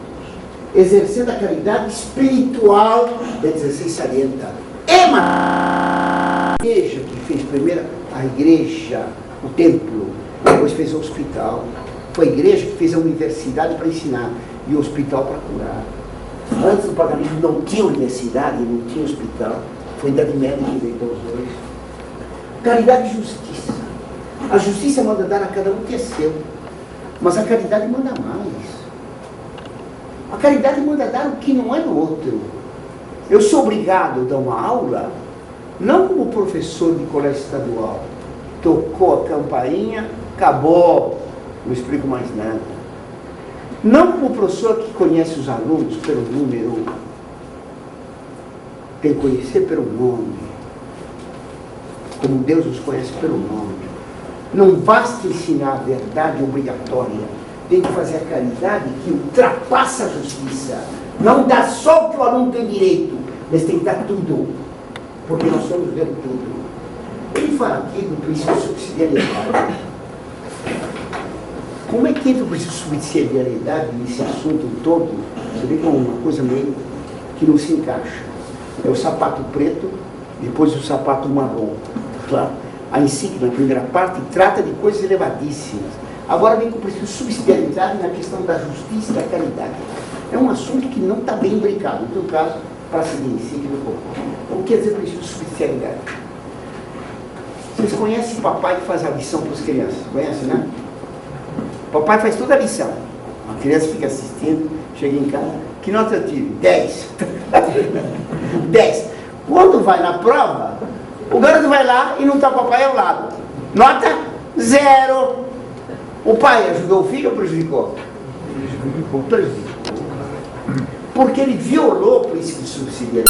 exercendo a caridade espiritual, de 16 salienta. A igreja que fez primeiro a igreja, o templo, depois fez o hospital. Foi a igreja que fez a universidade para ensinar e o hospital para curar. Antes do paganismo não tinha universidade, não tinha hospital. Foi a Idade Média que inventou os dois. Caridade e justiça. A justiça manda dar a cada um o que é seu, mas a caridade manda mais. A caridade manda dar o que não é do outro. Eu sou obrigado a dar uma aula, não como professor de colégio estadual. Tocou a campainha, acabou, não explico mais nada. Não como professor que conhece os alunos pelo número, tem que conhecer pelo nome, como Deus os conhece pelo nome. Não basta ensinar a verdade obrigatória, tem que fazer a caridade que ultrapassa a justiça. Não dá só o que o aluno tem direito, mas tem que dar tudo, porque nós somos vendo tudo. Ele fala aqui do princípio de subsidiariedade. Como é que entra o princípio de subsidiariedade nesse assunto todo? Você vê como uma coisa meio que não se encaixa. É o sapato preto, depois o sapato marrom. Claro? A encíclica, na primeira parte, trata de coisas elevadíssimas. Agora vem com o princípio de subsidiariedade na questão da justiça e da caridade. É um assunto que não está bem imbricado. No teu caso, para seguir encíclica, o que quer dizer princípio de subsidiariedade? Vocês conhecem o papai que faz a lição para as crianças? Conhecem, né? O papai faz toda a lição. A criança fica assistindo, chega em casa. Que nota eu tive? 10. 10. Quando vai na prova, o garoto vai lá e não está o papai ao lado. Nota 0. O pai ajudou o filho ou prejudicou? Prejudicou. Porque ele violou o princípio de subsidiariedade.